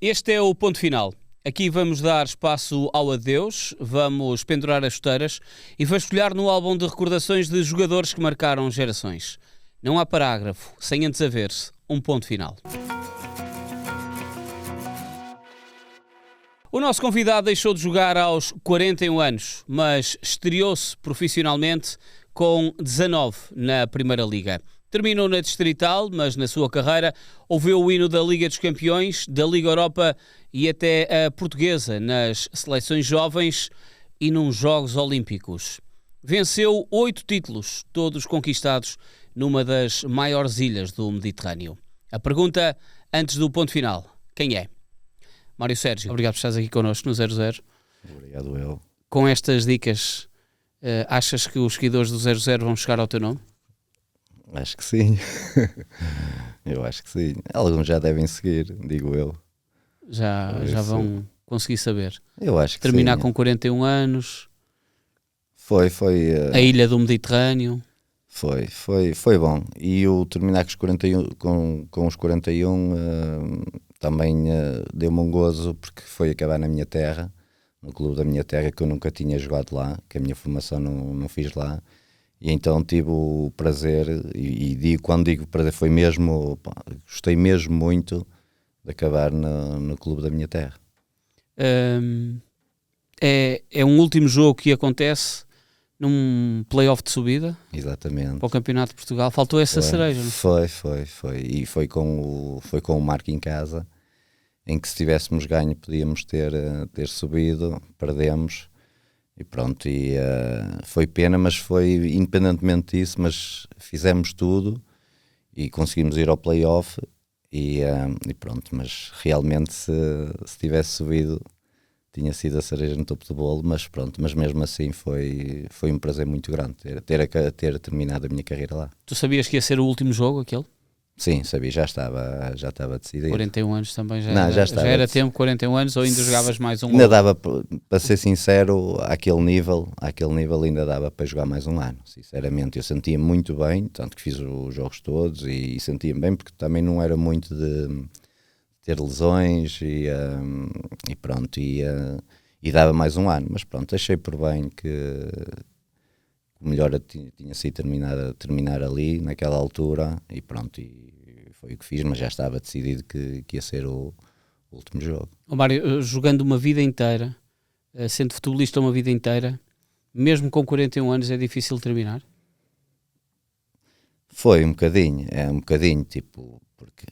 Este é o ponto final. Aqui vamos dar espaço ao adeus, vamos pendurar as chuteiras e vasculhar no álbum de recordações de jogadores que marcaram gerações. Não há parágrafo sem antes haver-se um ponto final. O nosso convidado deixou de jogar aos 41 anos, mas estreou-se profissionalmente com 19 na Primeira Liga. Terminou na Distrital, mas na sua carreira ouviu o hino da Liga dos Campeões, da Liga Europa e até a Portuguesa nas seleções jovens e nos Jogos Olímpicos. Venceu 8 títulos, todos conquistados numa das maiores ilhas do Mediterrâneo. A pergunta, antes do ponto final, quem é? Mário Sérgio, obrigado por estares aqui connosco no 00. Obrigado eu. Com estas dicas, achas que os seguidores do 00 vão chegar ao teu nome? Acho que sim. Eu acho que sim. Alguns já devem seguir, digo eu. Já vão conseguir saber. Eu acho que terminar sim. Com 41 anos. Foi. A ilha do Mediterrâneo. Foi bom. E o terminar com os 41, com os 41 também deu-me um gozo, porque foi acabar na minha terra, no clube da minha terra, que eu nunca tinha jogado lá, que a minha formação não fiz lá. E então tive o prazer, quando digo prazer, foi mesmo, gostei mesmo muito de acabar no clube da minha terra. É um último jogo que acontece num play-off de subida. Exatamente. Para o Campeonato de Portugal. Faltou essa cereja, não? Foi. E foi com o Marco em casa, em que se tivéssemos ganho podíamos ter subido, perdemos. E pronto, foi pena, mas foi independentemente disso, mas fizemos tudo e conseguimos ir ao play-off e pronto, mas realmente se tivesse subido tinha sido a cereja no topo do bolo, mas pronto, mas mesmo assim foi um prazer muito grande ter terminado a minha carreira lá. Tu sabias que ia ser o último jogo aquele? Sim, sabia, já estava decidido. 41 anos também já era tempo, 41 anos, ou ainda jogavas mais um ainda ano? Dava, para ser sincero, àquele nível ainda dava para jogar mais um ano, sinceramente. Eu sentia muito bem, tanto que fiz os jogos todos e sentia bem, porque também não era muito de ter lesões e pronto, e dava mais um ano, mas pronto, achei por bem que o melhor tinha sido terminar ali, naquela altura, e pronto, e foi o que fiz, mas já estava decidido que ia ser o último jogo. Mário, jogando uma vida inteira, sendo futebolista uma vida inteira, mesmo com 41 anos é difícil terminar? Foi um bocadinho, tipo, porque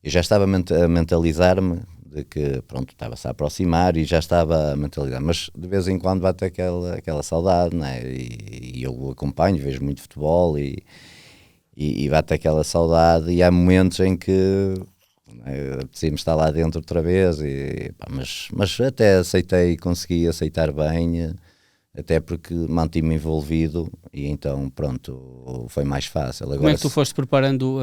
eu já estava a mentalizar-me de que, pronto, estava-se a aproximar e já estava a mentalizar, mas de vez em quando bate aquela saudade, não é? E eu acompanho, vejo muito futebol e bate aquela saudade, e há momentos em que apetecia-me estar lá dentro outra vez, mas até consegui aceitar bem, até porque mantive-me envolvido e então pronto, foi mais fácil. Agora, como é que tu foste preparando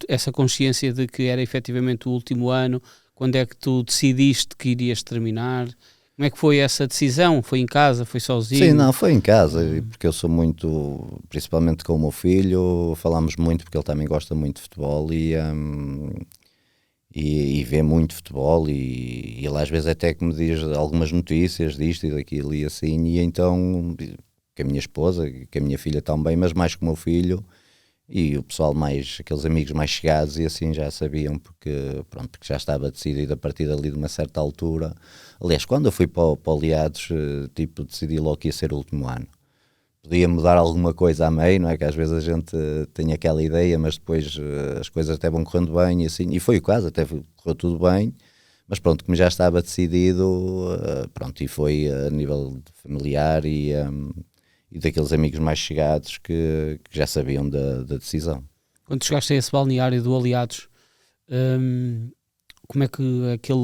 essa consciência de que era efetivamente o último ano? Quando é que tu decidiste que irias terminar? Como é que foi essa decisão? Foi em casa? Foi sozinho? Sim, não, foi em casa, porque eu sou muito, principalmente com o meu filho, falamos muito, porque ele também gosta muito de futebol e vê muito futebol, e ele às vezes até que me diz algumas notícias disto e daquilo e assim, e então, com a minha esposa, com a minha filha também, mas mais com o meu filho, e o pessoal aqueles amigos mais chegados e assim já sabiam, porque já estava decidido a partir dali de uma certa altura. Aliás, quando eu fui para o Aliados, decidi logo que ia ser o último ano. Podia mudar alguma coisa a meio, não é? Que às vezes a gente tem aquela ideia, mas depois as coisas até vão correndo bem e assim, e foi o caso, até correu tudo bem, mas pronto, como já estava decidido, e foi a nível familiar e daqueles amigos mais chegados que já sabiam da decisão. Quando chegaste a esse balneário do Aliados, como é que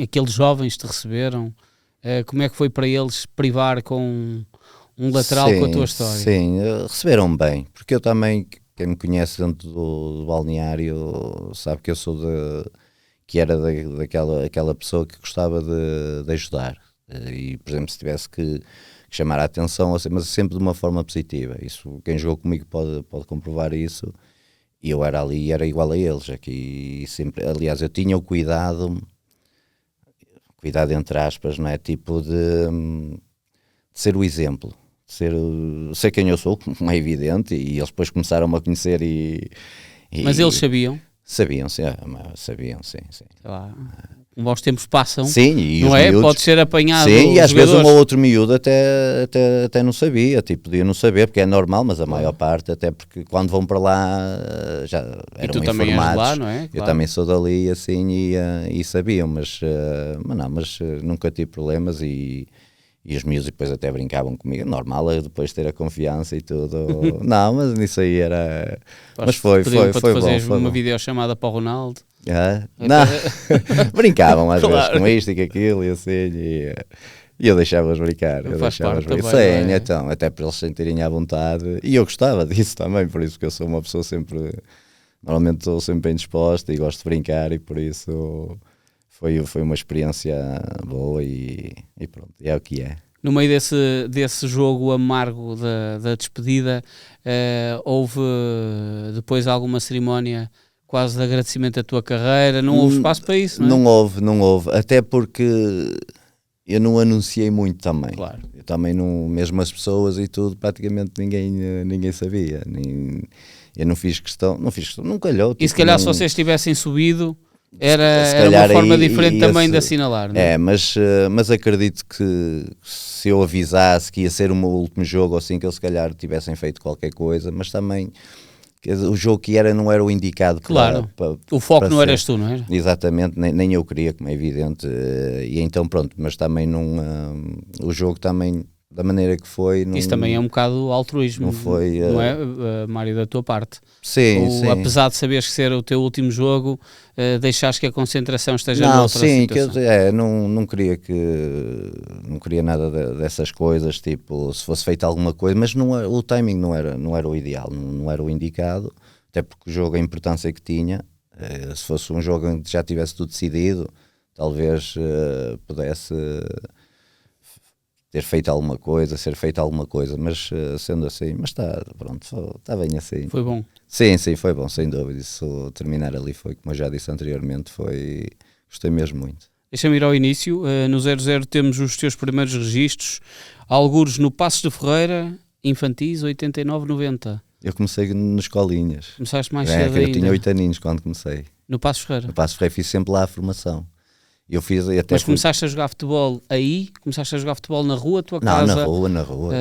aqueles jovens te receberam? Como é que foi para eles privar com um lateral com a tua história? Sim, receberam bem, porque eu também, quem me conhece dentro do balneário sabe que eu sou que era daquela pessoa que gostava de ajudar, e por exemplo, se tivesse que chamar a atenção, mas sempre de uma forma positiva. Isso, quem jogou comigo pode comprovar isso, E eu era ali e era igual a eles. Aqui sempre, aliás, eu tinha o cuidado entre aspas, não é? Tipo de ser o exemplo. Ser quem eu sou, como é evidente, e eles depois começaram-me a conhecer Mas eles sabiam? Sabiam, sim, sim. Sei lá, como os tempos passam, sim, e não os é? miúdos, Pode ser apanhado. sim, e às vezes jogadores. um ou outro miúdo até não sabia, tipo, podia não saber, porque é normal, mas a maior parte, até porque quando vão para lá já E eram tu também és de informados. lá, não é? Eu Claro. também sou dali, assim, e sabiam, mas nunca tive problemas e os miúdos depois até brincavam comigo, normal, eu depois ter a confiança e tudo. Não, mas nisso aí era. Mas foi Pediam para tu bom. fazeres Foi uma bom. videochamada para o Ronaldo. Não, brincavam às vezes Claro. com isto e com aquilo e assim, e eu deixava-os brincar. Faz parte também, Sim, não é? então, até para eles se sentirem à vontade. E eu gostava disso também, por isso que eu sou uma pessoa sempre. Normalmente estou sempre bem disposta e gosto de brincar, e por isso foi uma experiência boa e pronto, é o que é. No meio desse jogo amargo da despedida, houve depois alguma cerimónia quase de agradecimento à tua carreira? Não houve espaço para isso, não é? Não houve, até porque eu não anunciei muito também. Claro. Eu também não, mesmo as pessoas e tudo, praticamente ninguém sabia. Eu não fiz questão, não calhou. E se calhar se vocês tivessem subido, se era uma calhar forma aí diferente também de assinalar, não é? mas acredito que se eu avisasse que ia ser o meu último jogo, ou assim, que eles se calhar tivessem feito qualquer coisa, mas também quer dizer, o jogo que era não era o indicado. Claro, para o foco para não ser. eras tu, não é? Exatamente, nem eu queria, como é evidente, e então pronto, mas também não, o jogo também, da maneira que foi... Não, Isso também é um bocado altruísmo, não foi, não é, Mário, da tua parte? Sim, sim. Apesar de saberes que ser o teu último jogo, deixares que a concentração esteja Não, noutra sim, situação. não queria não queria nada dessas coisas, tipo, se fosse feita alguma coisa, mas o timing não era o ideal, não era o indicado, até porque o jogo, a importância que tinha, se fosse um jogo em que já tivesse tudo decidido, talvez pudesse ter feito alguma coisa, ser feita alguma coisa, mas sendo assim, mas está bem assim. Foi bom. Sim, foi bom, sem dúvida. Isso terminar ali foi, como eu já disse anteriormente, gostei mesmo muito. Deixa-me ir ao início. No 00 temos os teus primeiros registros, algures no Passos de Ferreira, infantis, 89-90. Eu comecei nas escolinhas. Começaste mais cedo Eu ainda. tinha 8 aninhos quando comecei. No Passos de Ferreira. No Paços Ferreira fiz sempre lá a formação. Eu fiz até Mas começaste a jogar futebol aí? Começaste a jogar futebol na rua, tua Não, casa? na rua. Na rua.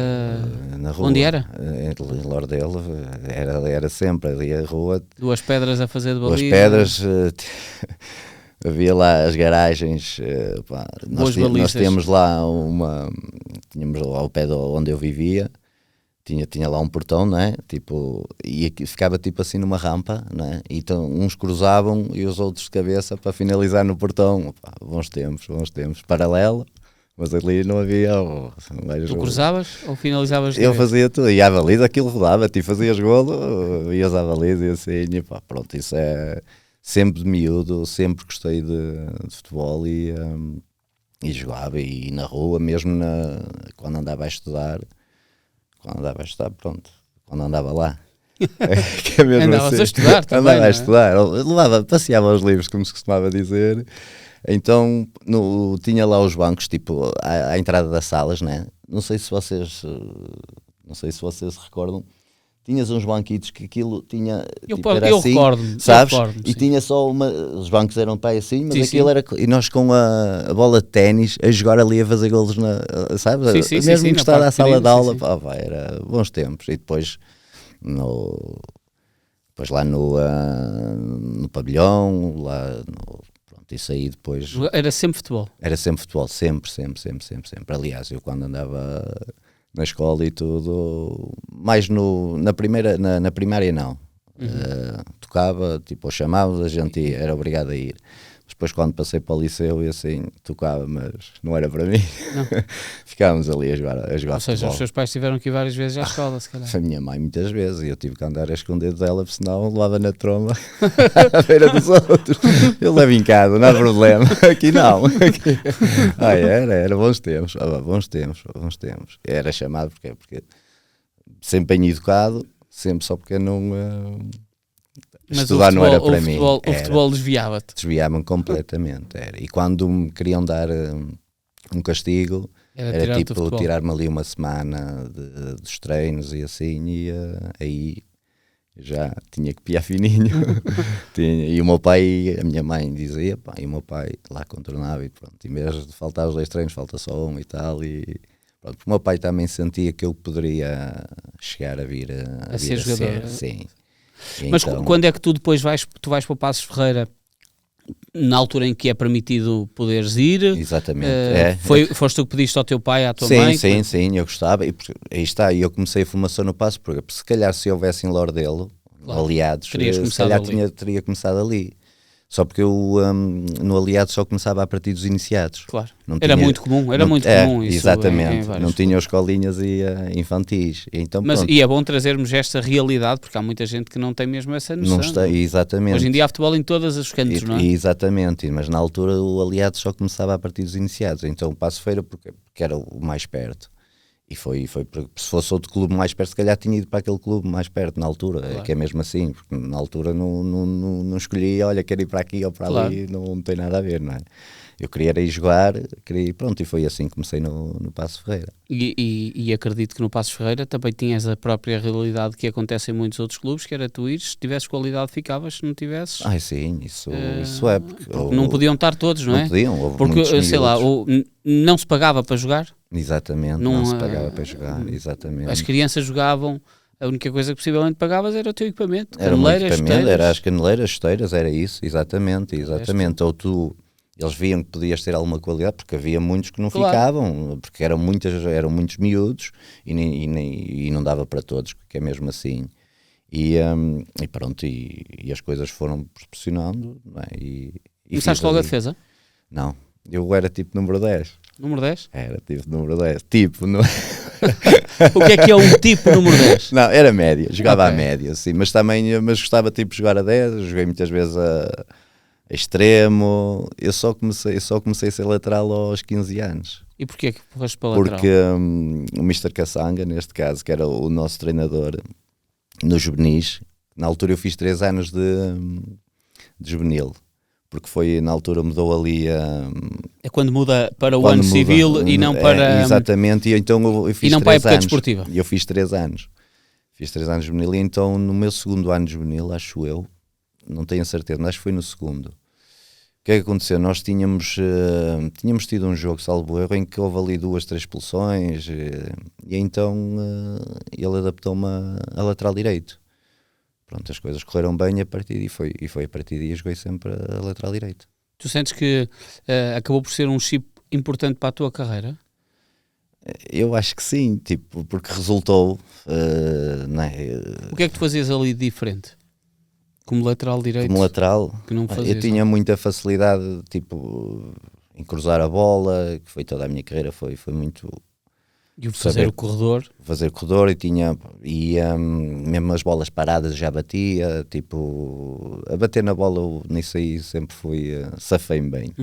Onde era? Em Lordelo, era sempre ali a rua. Duas pedras a fazer de baliza. Duas pedras, havia lá as garagens. Nós tínhamos lá tínhamos lá ao pé de onde eu vivia, tinha lá um portão, não é? Tipo, e aqui ficava tipo assim numa rampa, não é? Então uns cruzavam e os outros de cabeça para finalizar no portão. Bons tempos, paralelo, mas ali não havia. Tu cruzavas ou finalizavas? Eu fazia tudo, e à baliza aquilo rodava, tipo, fazias golo, ias à baliza e assim, e pá, pronto, isso é sempre de miúdo, sempre gostei de futebol e jogava, e na rua, mesmo quando andava a estudar, pronto, quando andava lá. Que é mesmo Andavas assim. a estudar também, Andava não a é? estudar, passeava aos livros, como se costumava dizer. Então tinha lá os bancos, tipo, à entrada das salas, né? Não sei se vocês se recordam. Tinhas uns banquitos que aquilo tinha. Era assim, recordo-me. sabes? Sim. Tinha só os bancos eram para aí assim, mas Sim, aquilo sim. era. E nós com a bola de ténis a jogar ali a fazer golos, sabes? Sim, Mesmo na encostado à parte sala de pequenina, aula, sim. pá, era bons tempos. E depois lá no pavilhão, pronto, isso aí depois. Era sempre futebol. Era sempre futebol, sempre. Aliás, eu quando andava na escola e tudo, mais na primária não. Tocava, tipo, chamava, a gente era obrigado a ir. Mas depois quando passei para o liceu e assim, tocava, mas não era para mim. Ficávamos ali a jogar Ou seja, futebol. os seus pais tiveram que ir várias vezes à escola, se calhar. A minha mãe muitas vezes, e eu tive que andar a esconder dela, porque senão levava na tromba à beira dos outros. Eu levo em casa, não há problema. Aqui não. Era bons tempos. Era chamado porque sempre bem educado, sempre só porque não Mas estudar não era para mim. O futebol desviava-te. Desviava-me completamente. Era. E quando me queriam dar um castigo, era tipo tirar-me ali uma semana dos treinos e assim, e aí já tinha que piar fininho. E o meu pai, a minha mãe dizia, pá, e o meu pai lá contornava e pronto, em vez de faltar os 2 treinos, falta só um e tal, e pronto, o meu pai também sentia que eu poderia chegar a vir a ser jogador. Sim. Mas então, quando é que tu depois vais para o Passos Ferreira, na altura em que é permitido poderes ir? Exatamente. Foste tu que pediste ao teu pai, à tua mãe? Sim, eu gostava. E aí está, eu comecei a formação no Passo, porque se calhar se houvesse em Lordelo, aliados, se calhar teria começado ali. Só porque eu no aliado só começava a partir dos iniciados. Claro. Era muito comum isso. Exatamente. Não tinha escolinhas e infantis. Então, e é bom trazermos esta realidade, porque há muita gente que não tem mesmo essa noção. Não está, exatamente. Hoje em dia há futebol em todas as cantos, não é? Exatamente, mas na altura o aliado só começava a partir dos iniciados. Então Passo Feira, porque era o mais perto. E foi porque se fosse outro clube mais perto, se calhar tinha ido para aquele clube mais perto na altura, claro. Que é mesmo assim, porque na altura não escolhi, olha, quero ir para aqui ou para ali, não tem nada a ver, não é? Eu queria ir jogar, pronto, e foi assim que comecei no Passo Ferreira. E acredito que no Passo Ferreira também tinhas a própria realidade que acontece em muitos outros clubes, que era tu ires, se tivesses qualidade ficavas, se não tivesses... Sim, isso é, porque não podiam estar todos, não é? Não podiam, houve porque, muitos sei lá, não se pagava para jogar? Exatamente, não se pagava para jogar, exatamente. As crianças jogavam, a única coisa que possivelmente pagavas era o teu equipamento, era as caneleiras, chuteiras, era isso, exatamente. Ou tu, eles viam que podias ter alguma qualidade, porque havia muitos que não ficavam, porque eram muitos miúdos e não dava para todos, que é mesmo assim. E pronto, e as coisas foram proporcionando. Não é? Começaste logo a defesa? Não, eu era tipo número 10. Número 10? Era tipo número 10. Tipo, não... O que é um tipo número 10? Não, era média, jogava à média, sim, mas gostava tipo de jogar a 10, joguei muitas vezes a extremo. Eu só comecei a ser lateral aos 15 anos. E porquê que foste para lateral? Porque o Mr. Kassanga, neste caso, que era o nosso treinador no juvenis, na altura eu fiz 3 anos de juvenil. Porque foi, na altura mudou ali é quando muda para o ano civil e não para... exatamente, e então eu fiz 3 anos. E não para a época desportiva. E eu fiz 3 anos. Fiz 3 anos de juvenil, e então no meu segundo ano de juvenil, acho eu, não tenho a certeza, mas acho que foi no segundo. O que é que aconteceu? Nós tínhamos tido um jogo, salvo erro, em que houve ali 2, 3 expulsões, e então ele adaptou-me a lateral direito. Pronto, as coisas correram bem a partir e foi a partir daí eu joguei sempre a lateral direito. Tu sentes que acabou por ser um chip importante para a tua carreira? Eu acho que sim, tipo, porque resultou, não é? O que é que tu fazias ali de diferente? Como lateral direito? Como lateral, que não fazias, eu tinha muita facilidade, tipo, em cruzar a bola, que foi toda a minha carreira, foi muito... E fazer o corredor? Fazer o corredor e mesmo as bolas paradas já batia, tipo, a bater na bola nisso aí sempre fui, safei-me bem,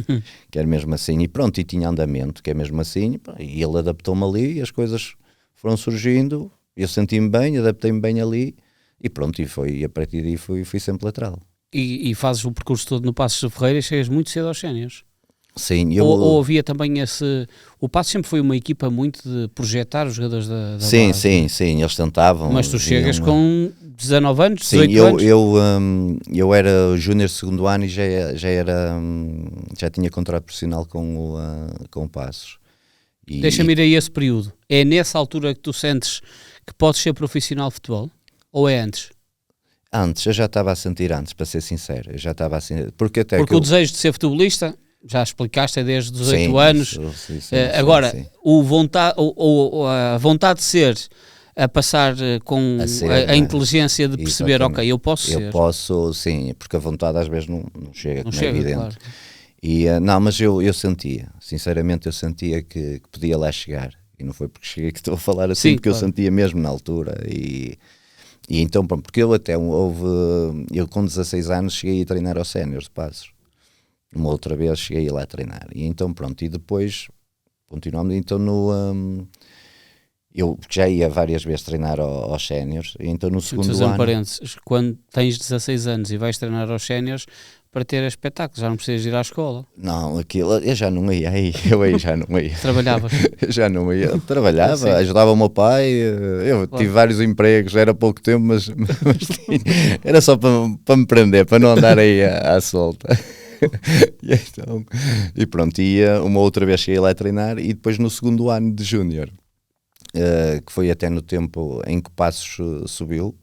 que era mesmo assim, e pronto, e tinha andamento, que é mesmo assim, e ele adaptou-me ali, e as coisas foram surgindo, eu senti-me bem, adaptei-me bem ali, e pronto, e a partir daí fui sempre lateral. E fazes o percurso todo no Passos de Ferreira e chegas muito cedo aos séniores? Sim, ou havia também esse... O Passos sempre foi uma equipa muito de projetar os jogadores da sim, base. Sim, eles tentavam. Mas tu chegas com 19 anos, 18 sim, anos? Eu era júnior segundo ano e já tinha contrato profissional com o Passos. Deixa-me ir a esse período. É nessa altura que tu sentes que podes ser profissional de futebol? Ou é antes? Antes, eu já estava a sentir antes, para ser sincero. Eu já estava a sentir... Porque o desejo de ser futebolista... Já explicaste, é desde 18 anos. Agora, a vontade de ser, a passar com a inteligência de perceber, ok, eu posso ser. Eu posso, sim, porque a vontade às vezes não chega, não como chega, é evidente. Claro. Não, mas eu sentia, sinceramente eu sentia que podia lá chegar. E não foi porque cheguei que estou a falar assim, porque claro. Eu sentia mesmo na altura. E então, porque eu com 16 anos cheguei a treinar aos séniores de Passos. Uma outra vez cheguei lá a treinar e então pronto, e depois continuamos então Eu já ia várias vezes treinar aos séniores, então no segundo fazer um ano... parênteses, quando tens 16 anos e vais treinar aos séniores, para ter espetáculo, já não precisas ir à escola. Não, aquilo, eu já não ia aí, eu aí já não ia. Trabalhavas? Eu já não ia, eu trabalhava, ajudava o meu pai, eu tive vários empregos, era pouco tempo, mas era só para me prender, para não andar aí à solta. E pronto, ia uma outra vez, cheguei lá a treinar, e depois no segundo ano de júnior, que foi até no tempo em que o Passos subiu,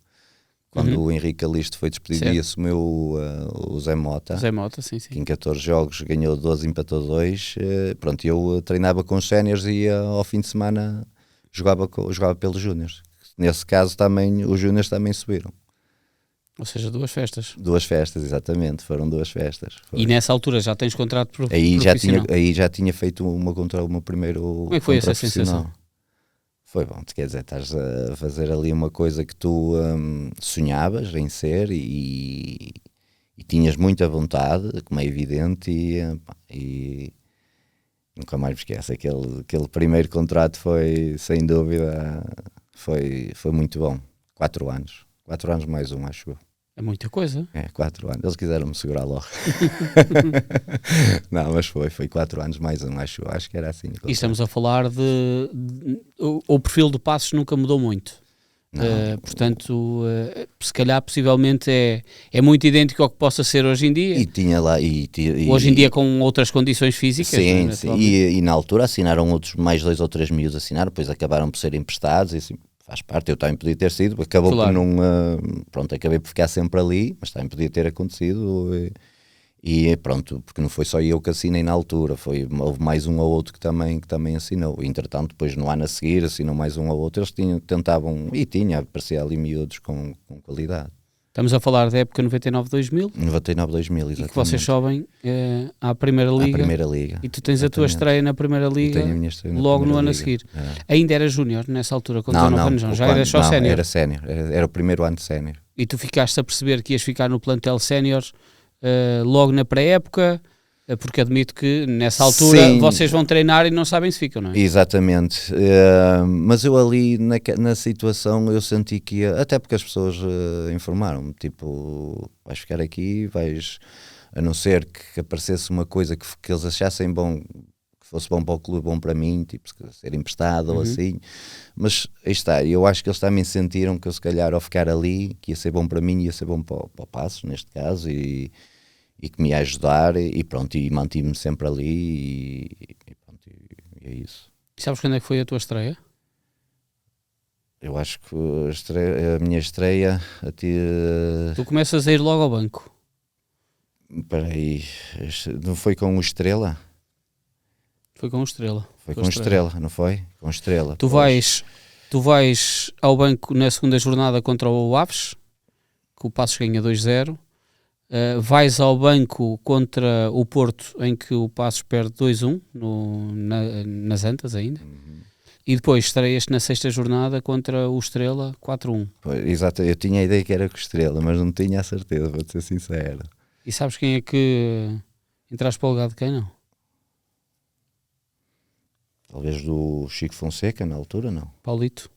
quando o Henrique Calisto foi despedido, e assumiu o Zé Mota. Zé Mota, sim. Que em 14 jogos ganhou 12, empatou 2. Pronto, eu treinava com os séniores e ao fim de semana jogava pelos júniores. Nesse caso também, os júniores também subiram. Ou seja, 2 festas. 2 festas, exatamente, foram 2 festas. Foi. E nessa altura já tens contrato profissional? Aí já tinha feito o meu primeiro. Como é que foi essa sensação? Foi bom, quer dizer, estás a fazer ali uma coisa que tu sonhavas em ser e tinhas muita vontade, como é evidente, e nunca mais me esqueço. Aquele primeiro contrato foi, sem dúvida, foi muito bom. 4 anos. 4 anos mais um, acho eu. É muita coisa. 4 anos. Eles quiseram-me segurar logo. Não, mas foi 4 anos mais um, acho que era assim. E estamos a falar o perfil do Passos nunca mudou muito. Portanto, se calhar possivelmente é muito idêntico ao que possa ser hoje em dia. E tinha lá hoje em dia com outras condições físicas. Sim, sim. E na altura assinaram mais 2 ou 3 miúdos, assinaram, depois acabaram por ser emprestados e assim. Faz parte, eu também podia ter sido, acabou por não, pronto, acabei por ficar sempre ali, mas também podia ter acontecido e pronto, porque não foi só eu que assinei na altura, houve mais um ou outro que também assinou, e, entretanto depois no ano a seguir assinou mais um ou outro, eles tentavam, aparecia ali miúdos com qualidade. Estamos a falar da época 99-2000? 99-2000, exatamente. E que vocês sobem à Primeira Liga. À Primeira Liga. E tu tens a tua estreia na Primeira Liga logo no ano a seguir. Ainda era júnior nessa altura, com 19 anos, não? Já era só sénior? Era sénior, era o primeiro ano de sénior. E tu ficaste a perceber que ias ficar no plantel sénior logo na pré-época? Porque admito que nessa altura vocês vão treinar e não sabem se ficam, não é? Exatamente, mas eu ali na situação eu senti que ia, até porque as pessoas informaram-me, tipo, vais ficar aqui, a não ser que aparecesse uma coisa que eles achassem bom, que fosse bom para o clube, bom para mim, tipo ser emprestado ou assim, mas aí está, eu acho que eles também sentiram que eu se calhar ao ficar ali, que ia ser bom para mim, ia ser bom para o Passos neste caso, e que me ia ajudar, e pronto, e mantive-me sempre ali, e pronto, e é isso. E sabes quando é que foi a tua estreia? Eu acho que a minha estreia... Tu começas a ir logo ao banco. Espera aí, não foi com o Estrela? Foi com o Estrela. Foi com o Estrela, não foi? Com o Estrela. Tu vais ao banco na segunda jornada contra o Aves, que o Passos ganha 2-0. Vais ao banco contra o Porto, em que o Passos perde 2-1 nas Antas ainda, e depois estreias na sexta jornada contra o Estrela 4-1. Exato, eu tinha a ideia que era com o Estrela, mas não tinha a certeza, vou ser sincero. E sabes quem é que entraste para o lugar de quem, não? Talvez do Chico Fonseca na altura, não? Paulito,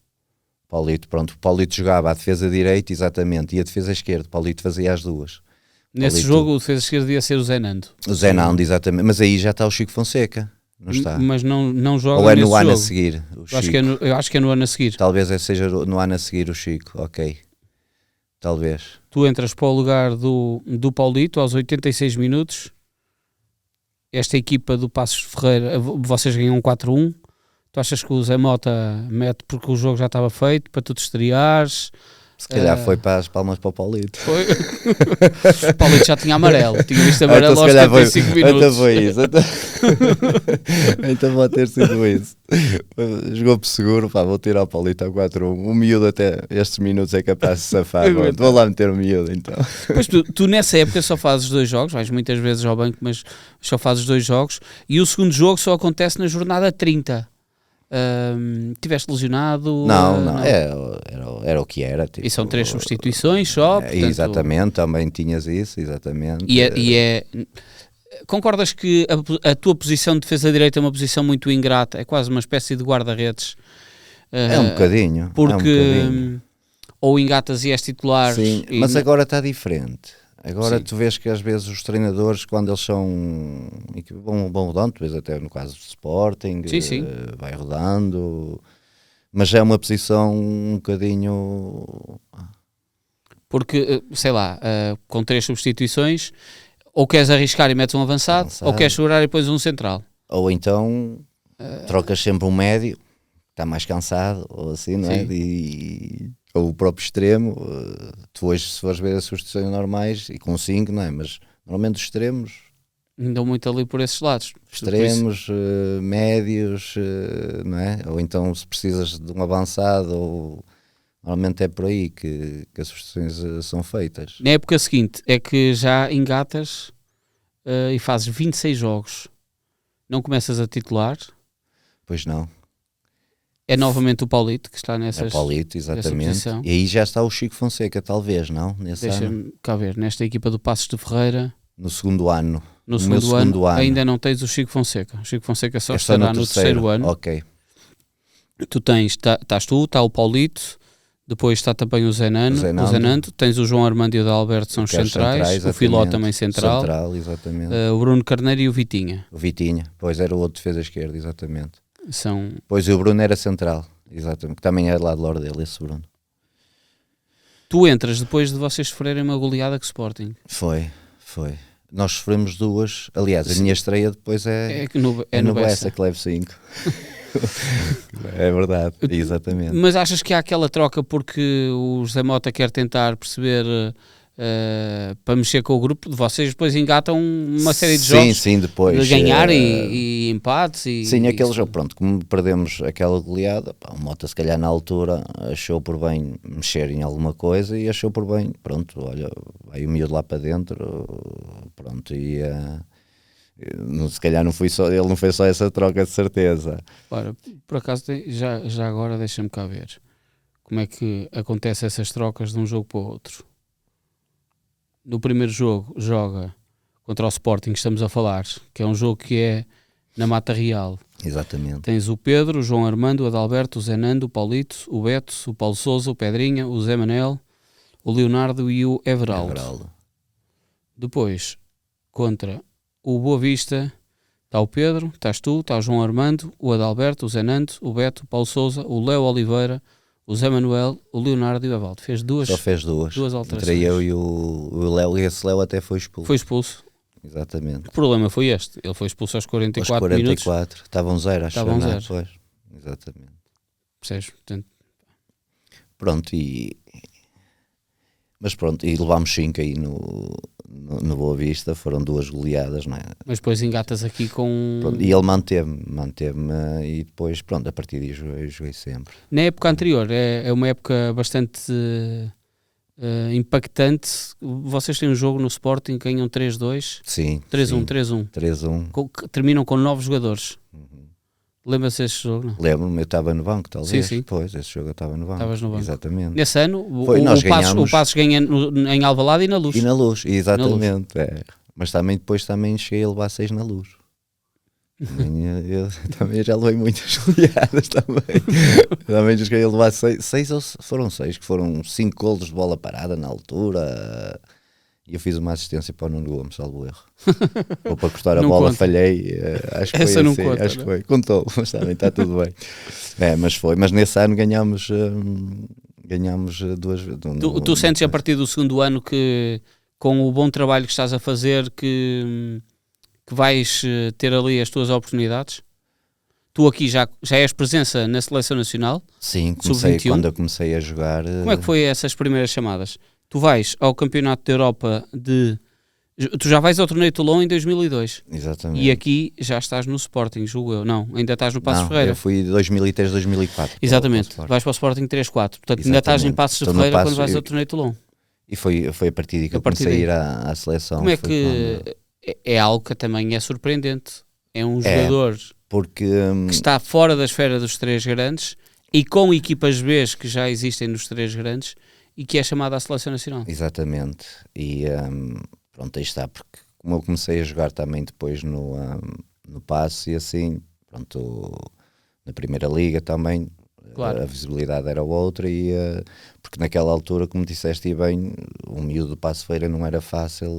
pronto, o Paulito jogava a defesa direita, exatamente, e a defesa esquerda, o Paulito fazia as duas. Nesse jogo o defesa esquerda ia ser o Zé Nando. O Zé Nando, exatamente. Mas aí já está o Chico Fonseca, não está? Mas não joga. Ou é no ano a seguir? Eu acho que é no ano a seguir. Talvez seja no ano a seguir o Chico, ok. Talvez. Tu entras para o lugar do Paulito aos 86 minutos. Esta equipa do Passos Ferreira, vocês ganham 4-1. Tu achas que o Zé Mota mete porque o jogo já estava feito para tu te estreares? Se calhar foi para as palmas para o Paulito. Foi. O Paulito já tinha amarelo. Tinha visto amarelo aos 75 minutos. Então foi isso. Então pode ter sido isso. Jogou por seguro. Vou tirar o Paulito a 4-1. O miúdo até estes minutos é capaz de safar. Vou lá meter o miúdo então. Pois tu nessa época só fazes 2 jogos. Vais muitas vezes ao banco, mas só fazes 2 jogos. E o segundo jogo só acontece na jornada 30. Tiveste lesionado? Não. Era o que era. Tipo, e são 3 substituições só. Portanto, exatamente, também tinhas isso, exatamente. Concordas que a tua posição de defesa direita é uma posição muito ingrata? É quase uma espécie de guarda-redes. É um bocadinho. Porque é um bocadinho. Ou engatas e és titular. Sim, e mas agora está diferente. Agora Sim. tu vês que às vezes os treinadores, quando eles vão rodando, tu vês até no caso do Sporting, Sim. vai rodando, mas é uma posição um bocadinho... Porque, sei lá, com 3 substituições, ou queres arriscar e metes um avançado, ou queres segurar e depois um central. Ou então trocas sempre um médio, está mais cansado, ou assim, não é? Ou o próprio extremo, tu hoje se fores ver as substituições normais, e com 5, não é? Mas normalmente os extremos... Andam muito ali por esses lados. Extremos, médios, não é? Ou então se precisas de um avançado, ou... normalmente é por aí que as substituições são feitas. Na época seguinte é que já engatas e fazes 26 jogos. Não começas a titular. Pois não. É novamente o Paulito que está nessa É Paulito, exatamente. posição. E aí já está o Chico Fonseca, talvez, não? Nesse ano. Deixa-me cá ver, nesta equipa do Passos de Ferreira, No segundo ano. no meu segundo ano, ainda não tens o Chico Fonseca. O Chico Fonseca só É estará no terceiro ano. Ok. Tu tens, estás tu, está o Paulito, depois está também o Zenando, tens o João Armando e o Adalberto, são os centrais, o Filó também central, exatamente. O Bruno Carneiro e o Vitinha. O Vitinha, pois era o outro defesa esquerda, exatamente. São... Pois e o Bruno era central, exatamente, que também é lá do lado dele, esse Bruno. Tu entras depois de vocês sofrerem uma goleada com o Sporting. Foi. Nós sofremos 2, aliás, a minha estreia depois é no Bessa que leve 5. É verdade, exatamente. Mas achas que há aquela troca porque o José Mota quer tentar perceber para mexer com o grupo? Vocês depois engatam uma série de jogos depois, de ganhar e empates sim, aquele jogo, pronto, como perdemos aquela goleada, o Mota se calhar na altura achou por bem mexer em alguma coisa e achou por bem, pronto, olha, vai o miúdo lá para dentro, pronto, e se calhar ele não fez só essa troca, de certeza. Ora, por acaso, já agora deixa-me cá ver como é que acontece essas trocas de um jogo para o outro. No primeiro jogo joga contra o Sporting, estamos a falar, que é um jogo que é na Mata Real. Exatamente. Tens o Pedro, o João Armando, o Adalberto, o Zenando, o Paulito, o Beto, o Paulo Sousa, o Pedrinha, o Zé Manel, o Leonardo e o Everaldo. Depois, contra o Boa Vista, está o Pedro, estás tu, está o João Armando, o Adalberto, o Zenando, o Beto, o Paulo Sousa, o Léo Oliveira, o Zé Manuel, o Leonardo e o Evaldo. Só fez duas alterações. Entre eu e o Léo, e esse Léo até foi expulso. Exatamente. O problema foi este. Ele foi expulso aos 44 minutos. Estavam 0, acho que Estavam 0. Pois. Exatamente. Percebes? Portanto... Pronto, mas pronto, e levámos 5 aí no Boa Vista, foram 2 goleadas, não é? Mas depois engatas aqui com... Pronto, e ele manteve-me e depois, pronto, a partir daí joguei sempre. Na época anterior, é uma época bastante impactante. Vocês têm um jogo no Sporting, ganham 3-2. Sim. 3-1. Terminam com 9 jogadores. Lembra-se desse jogo? Não? Lembro-me, eu estava no banco, talvez. Sim. Pois, esse jogo eu estava no banco. Estavas no banco. Exatamente. Nesse ano, o Passos ganha em Alvalade e na Luz. E na Luz, exatamente. Mas depois cheguei a levar 6 na Luz. Eu também já levei muitas goleadas também cheguei a levar 6 ou foram 6, que foram 5 golos de bola parada na altura. E eu fiz uma assistência para o Nuno Gomes, salvo erro. Ou para cortar a bola, conta. Falhei. Acho que essa foi não assim, conta, acho que foi. Contou, mas também está tudo bem. Mas nesse ano ganhámos 2 vezes. Tu sentes a partir do segundo ano que, com o bom trabalho que estás a fazer, que vais ter ali as tuas oportunidades? Tu aqui já és presença na Seleção Nacional? Sim, quando eu comecei a jogar. Como é que foi essas primeiras chamadas? Tu vais ao Campeonato da Europa Tu já vais ao Torneio de Toulon em 2002. Exatamente. E aqui já estás no Sporting, julgo eu. Não, ainda estás no Passos Ferreira. Eu fui de 2003, 2004. Exatamente, vais para o Sporting 3-4. Portanto, exatamente. Ainda estás em Passos de Ferreira quando vais ao Torneio de Toulon. E foi a partir daí que eu comecei a ir à seleção. Como é que... É algo que também é surpreendente. É um jogador que está fora da esfera dos 3 grandes e com equipas B que já existem nos 3 grandes e que é chamado à Seleção Nacional. Exatamente. E pronto, aí está, porque como eu comecei a jogar também depois no Passo e assim, pronto, na Primeira Liga também, Claro. A visibilidade era outra porque naquela altura, como disseste bem, o miúdo do Paço de Ferreira não era fácil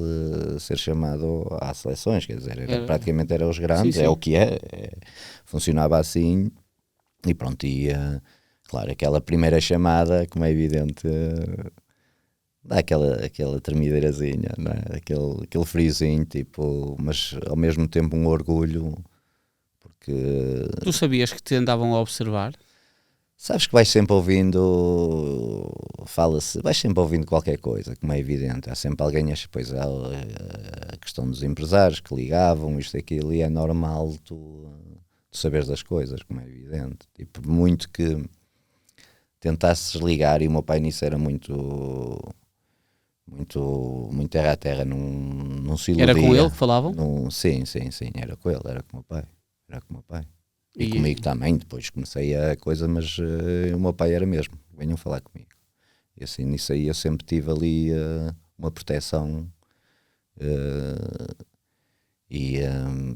ser chamado às seleções, quer dizer, praticamente era os grandes, sim, sim. é o que funcionava assim e pronto, claro, aquela primeira chamada, como é evidente, dá aquela tremideirazinha, não é? Aquele friozinho, tipo, mas ao mesmo tempo um orgulho, porque... Tu sabias que te andavam a observar? Sabes que vais sempre ouvindo, fala-se, vais sempre ouvindo qualquer coisa, como é evidente, há sempre alguém, depois há a questão dos empresários que ligavam, isto e aquilo, e é normal tu saberes das coisas, como é evidente, tipo, muito que tentasses ligar, e o meu pai nisso era muito terra a terra, não se iludia. Era com ele que falavam? Sim, era com ele, era com o meu pai. E E comigo também, depois comecei a coisa, mas o meu pai era mesmo, venham falar comigo. E assim, nisso aí eu sempre tive ali uma proteção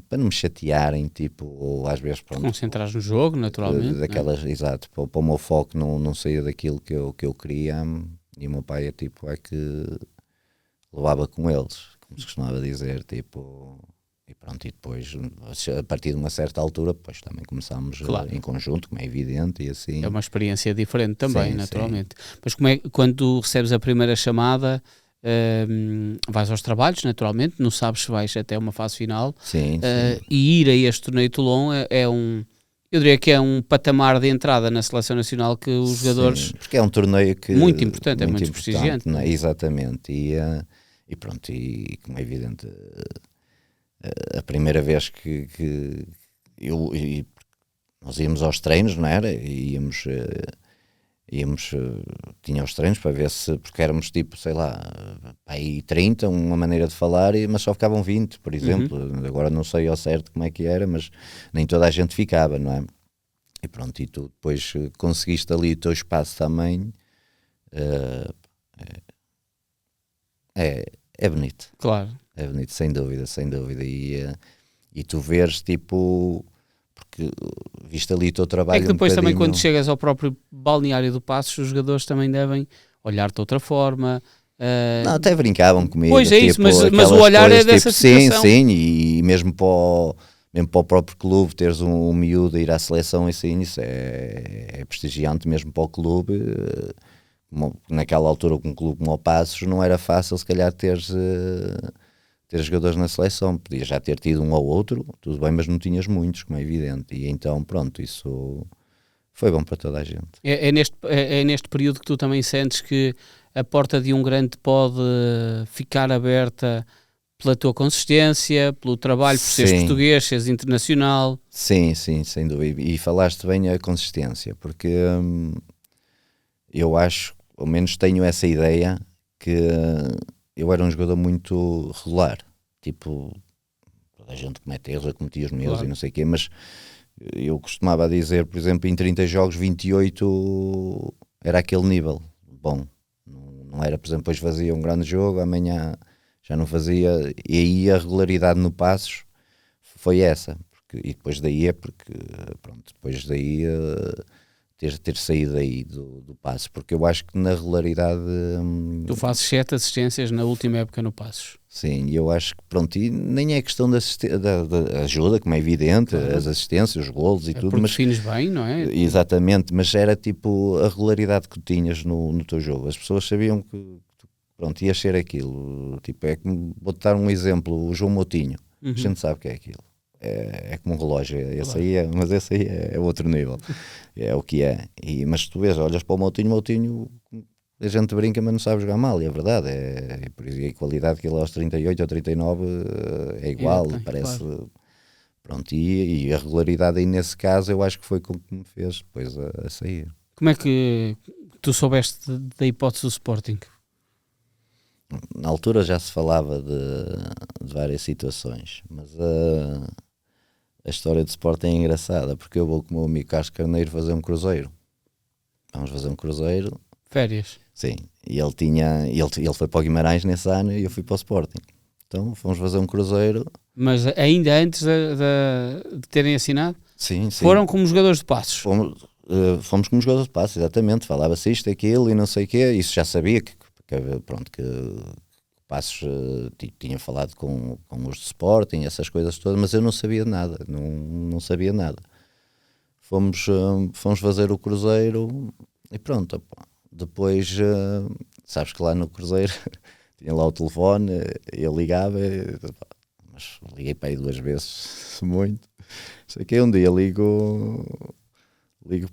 para não me chatearem, tipo, ou às vezes, pronto, concentrares no jogo, naturalmente. daquelas, exato, para o meu foco não saía daquilo que eu queria, e o meu pai é tipo, é que levava com eles, como se costumava dizer, tipo... E pronto, e depois, a partir de uma certa altura, depois também começámos Claro. em conjunto, como é evidente, e assim. É uma experiência diferente também, Sim, naturalmente. Mas como é quando tu recebes a primeira chamada, vais aos trabalhos, naturalmente, não sabes se vais até uma fase final, Sim, e ir a este torneio de Toulon é um, eu diria que é um patamar de entrada na seleção nacional que os jogadores... porque é um torneio que... Muito importante, é muito prestigiante, não não é? é? Exatamente, e pronto, e como é evidente, a primeira vez que nós íamos aos treinos, não era? Íamos, tinha os treinos para ver se, porque éramos tipo, sei lá, aí 30, uma maneira de falar, mas só ficavam 20, por exemplo. Agora não sei ao certo como é que era, mas nem toda a gente ficava, não é? E pronto, e tu depois conseguiste ali o teu espaço também, é bonito. Claro. É bonito, sem dúvida. E tu veres, tipo, porque viste ali o teu trabalho. É que depois também, quando bocadinho... chegas ao próprio balneário do Passos, os jogadores também devem olhar-te de outra forma. Não, até brincavam comigo. Pois é tipo, isso, mas o aquelas olhar coisas, é dessa situação. Sim, e mesmo para o próprio clube, teres um miúdo a ir à seleção, assim, isso é prestigiante mesmo para o clube. Naquela altura, com um clube como o Passos, não era fácil, se calhar, ter jogadores na seleção. Podias já ter tido um ou outro, tudo bem, mas não tinhas muitos, como é evidente. E então, pronto, isso foi bom para toda a gente. É neste período que tu também sentes que a porta de um grande pode ficar aberta pela tua consistência, pelo trabalho, por seres português, seres internacional. Sim, sem dúvida. E falaste bem a consistência, porque eu acho, ao menos tenho essa ideia, que eu era um jogador muito regular. Tipo, toda a gente comete erros, eu cometi os meus, claro, e não sei o quê, mas eu costumava dizer, por exemplo, em 30 jogos, 28 era aquele nível bom. Não era, por exemplo, depois fazia um grande jogo, amanhã já não fazia, e aí a regularidade no Passos foi essa. E depois daí porque, pronto, depois daí ter saído daí do Passos, porque eu acho que na regularidade... Tu fazes 7 assistências na última época no Passos. Sim, e eu acho que, pronto, e nem é questão da ajuda, como é evidente, claro, as assistências, os golos e tudo. Porque defines bem, não é? Exatamente, mas era tipo a regularidade que tinhas no teu jogo. As pessoas sabiam que, pronto, ias ser aquilo. Tipo, vou-te dar um exemplo, o João Moutinho, a gente sabe o que é aquilo. É como um relógio, esse aí mas esse aí é outro nível, é o que é. Mas tu vês, olhas para o Moutinho, a gente brinca, mas não sabe jogar mal, e é verdade, por isso a qualidade que ele aos 38 ou 39 é igual, parece, claro. Pronto, e a regularidade aí nesse caso eu acho que foi como que me fez depois a sair. Como é que tu soubeste da hipótese do Sporting? Na altura já se falava de várias situações, mas a história do Sporting é engraçada, porque eu vou com o meu amigo Carlos Carneiro fazer um cruzeiro. Vamos fazer um cruzeiro. Férias? Sim, e ele foi para o Guimarães nesse ano e eu fui para o Sporting. Então fomos fazer um cruzeiro. Mas ainda antes de terem assinado? Sim. Foram como jogadores de Passos? Fomos como jogadores de passe, exatamente. Falava-se isto, aquilo e não sei o quê. Isso já sabia pronto, que Passos tinha falado com os de Sporting, essas coisas todas, mas eu não sabia nada, não sabia nada. Fomos fazer o Cruzeiro e pronto. Opa. Depois, sabes que lá no Cruzeiro tinha lá o telefone, eu ligava, mas liguei para aí 2 vezes, muito. Sei que um dia ligo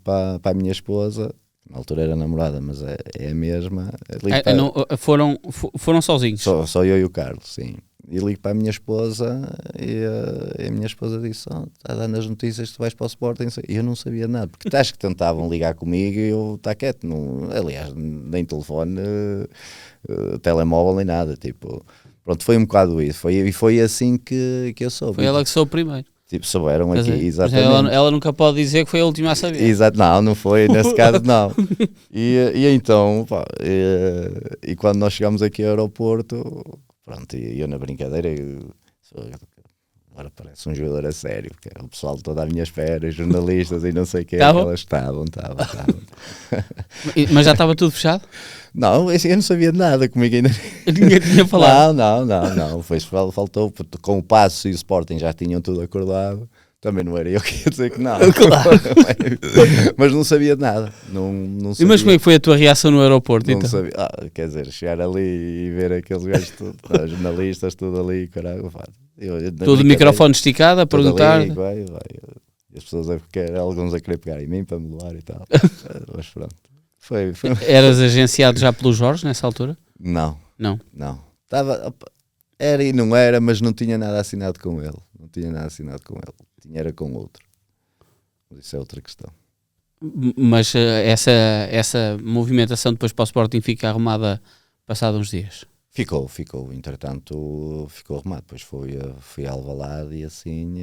para a minha esposa. Na altura era namorada, mas é a mesma. Foram sozinhos? Só eu e o Carlos, sim. E ligo para a minha esposa e a minha esposa disse: está a dar nas notícias que tu vais para o Sporting. E eu não sabia nada, porque acho que tentavam ligar comigo e eu estava quieto. Aliás, nem telefone, telemóvel, nem nada. Tipo, pronto, foi um bocado isso. E foi assim que eu soube. Foi ela que soube primeiro. Tipo, souberam aqui, exatamente. Ela nunca pode dizer que foi a última a saber. Exato, não foi, nesse caso não. E então, pá, e quando nós chegámos aqui ao aeroporto, pronto, e eu na brincadeira, agora parece um jogador a sério, porque era o pessoal todo à minha espera, jornalistas e não sei o que, elas estavam. Mas já estava tudo fechado? Não, eu não sabia nada, comigo ainda ninguém tinha falado. Não, faltou, com o Passos e o Sporting já tinham tudo acordado, também não era eu que ia dizer que não. Claro. Mas não sabia nada, não sabia. Mas como é que foi a tua reação no aeroporto? Não então? sabia, quer dizer, chegar ali e ver aqueles gajos todos, jornalistas, tudo ali, caralho, todo o microfone esticado a perguntar. Ali, vai. E as pessoas alguns a querer pegar em mim para me levar e tal. Mas pronto. Foi. Eras agenciado já pelo Jorge nessa altura? Não. Estava, era e não era, mas não tinha nada assinado com ele. Era com outro. Mas isso é outra questão. Mas essa movimentação depois para o Sporting fica arrumada passado uns dias? Ficou, entretanto ficou arrumado, depois fui a Alvalade e assim,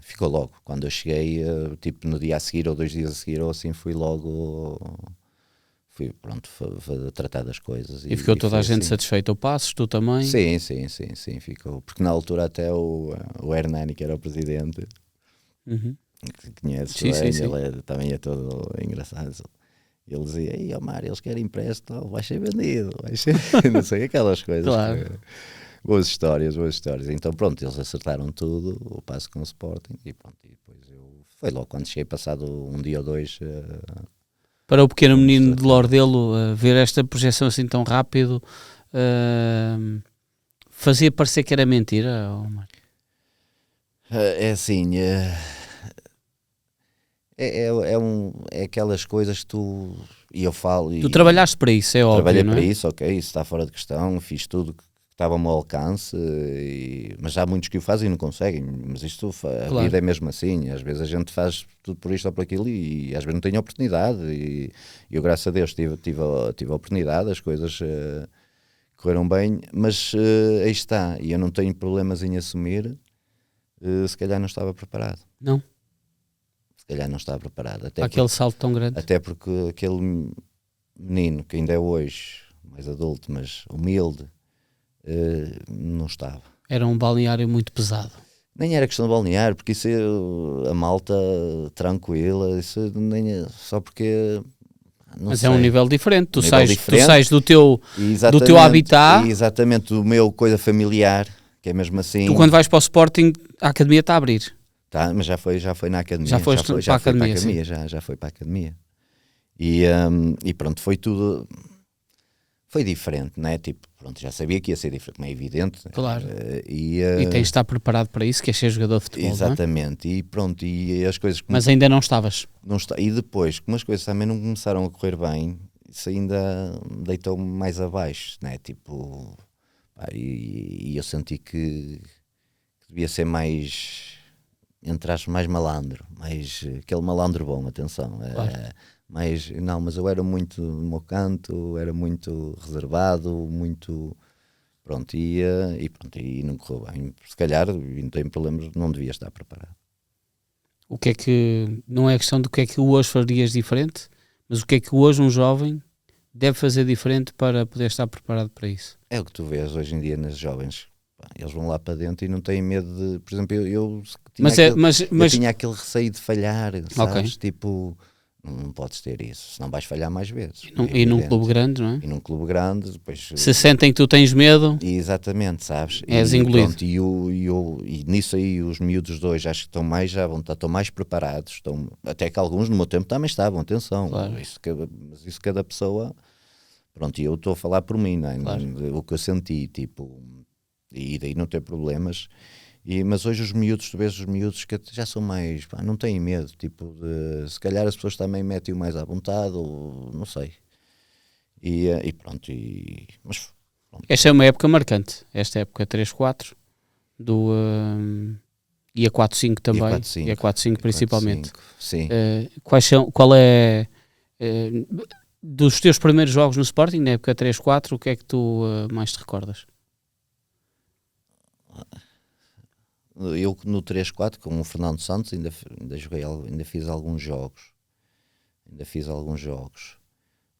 ficou logo, quando eu cheguei, tipo no dia a seguir ou 2 dias a seguir ou assim, fui pronto, tratar das coisas. E ficou toda a gente assim. satisfeita, o Passos, tu também? Sim, ficou, porque na altura até o Hernani, que era o presidente, que conheces bem, sim. Ele também é todo engraçado. Ele dizia, Mário, eles querem empréstimo, vai ser vendido, não sei, aquelas coisas. Claro. Boas histórias. Então pronto, eles acertaram tudo, o passo com o Sporting e pronto, e depois foi logo quando cheguei, passado 1 dia ou 2. Para o pequeno menino de Lordelo, ver esta projeção assim tão rápido, fazia parecer que era mentira? É assim... É aquelas coisas que tu... E eu falo... Tu trabalhaste para isso, é óbvio, trabalhei não é? para isso, ok, isso está fora de questão, fiz tudo que estava ao meu alcance, mas há muitos que o fazem e não conseguem, mas isto, a vida é mesmo assim, às vezes a gente faz tudo por isto ou por aquilo e às vezes não tem oportunidade, e eu graças a Deus tive a oportunidade, as coisas correram bem, mas aí está, e eu não tenho problemas em assumir, se calhar não estava preparado. Não? Se calhar não estava preparado. Aquele salto tão grande. Até porque aquele menino que ainda é hoje mais adulto, mas humilde, não estava. Era um balneário muito pesado. Nem era questão de balneário, porque isso a malta tranquila, isso nem só porque... Mas sei. É um nível diferente. Tu sais do teu habitat. Exatamente, do meu coisa familiar, que é mesmo assim. Tu quando vais para o Sporting, a academia está a abrir. Tá, mas já foi na academia. Já foi para a academia. Já foi para a academia. E pronto, foi tudo... Foi diferente, não é? Tipo, pronto, já sabia que ia ser diferente, mas é evidente. Claro. E tens de estar preparado para isso, que é ser jogador de futebol. Exatamente. Não é? E pronto, e as coisas... Mas ainda não estavas. E depois, como as coisas também não começaram a correr bem, isso ainda deitou-me mais abaixo, não é? Tipo... E eu senti que devia ser mais... entraste mais malandro, mais aquele malandro bom, atenção, claro. Mas eu era muito no meu canto, era muito reservado, muito pronto, e não correu bem, se calhar, e não tenho problemas, não devia estar preparado. O que é que, não é questão do que é que hoje farias diferente, mas o que é que hoje um jovem deve fazer diferente para poder estar preparado para isso? É o que tu vês hoje em dia nas jovens, pá, eles vão lá para dentro e não têm medo de, por exemplo, eu tinha aquele receio de falhar, sabes? Ok. Tipo, não podes ter isso, senão vais falhar mais vezes. E num clube grande, não é? E num clube grande, depois... Se sentem que tu tens medo, Exatamente, sabes? és E engolido. pronto, e nisso aí os miúdos dois acho que estão mais à vontade, estão mais preparados, até que alguns no meu tempo também estavam, atenção, Claro. mas isso cada pessoa, pronto, e eu estou a falar por mim, não é? Claro. O que eu senti, tipo, e daí não ter problemas, mas hoje os miúdos, tu vês os miúdos que já são mais, pá, não têm medo, tipo, se calhar as pessoas também metem-o mais à vontade, ou não sei, e pronto, mas... Esta é uma época marcante. Esta época 3-4 do, e a 4-5 também. E a 4-5 principalmente. 4-5, sim. Qual é dos teus primeiros jogos no Sporting, na época 3-4, o que é que tu mais te recordas? Eu no 3-4 com o Fernando Santos ainda joguei, ainda fiz alguns jogos.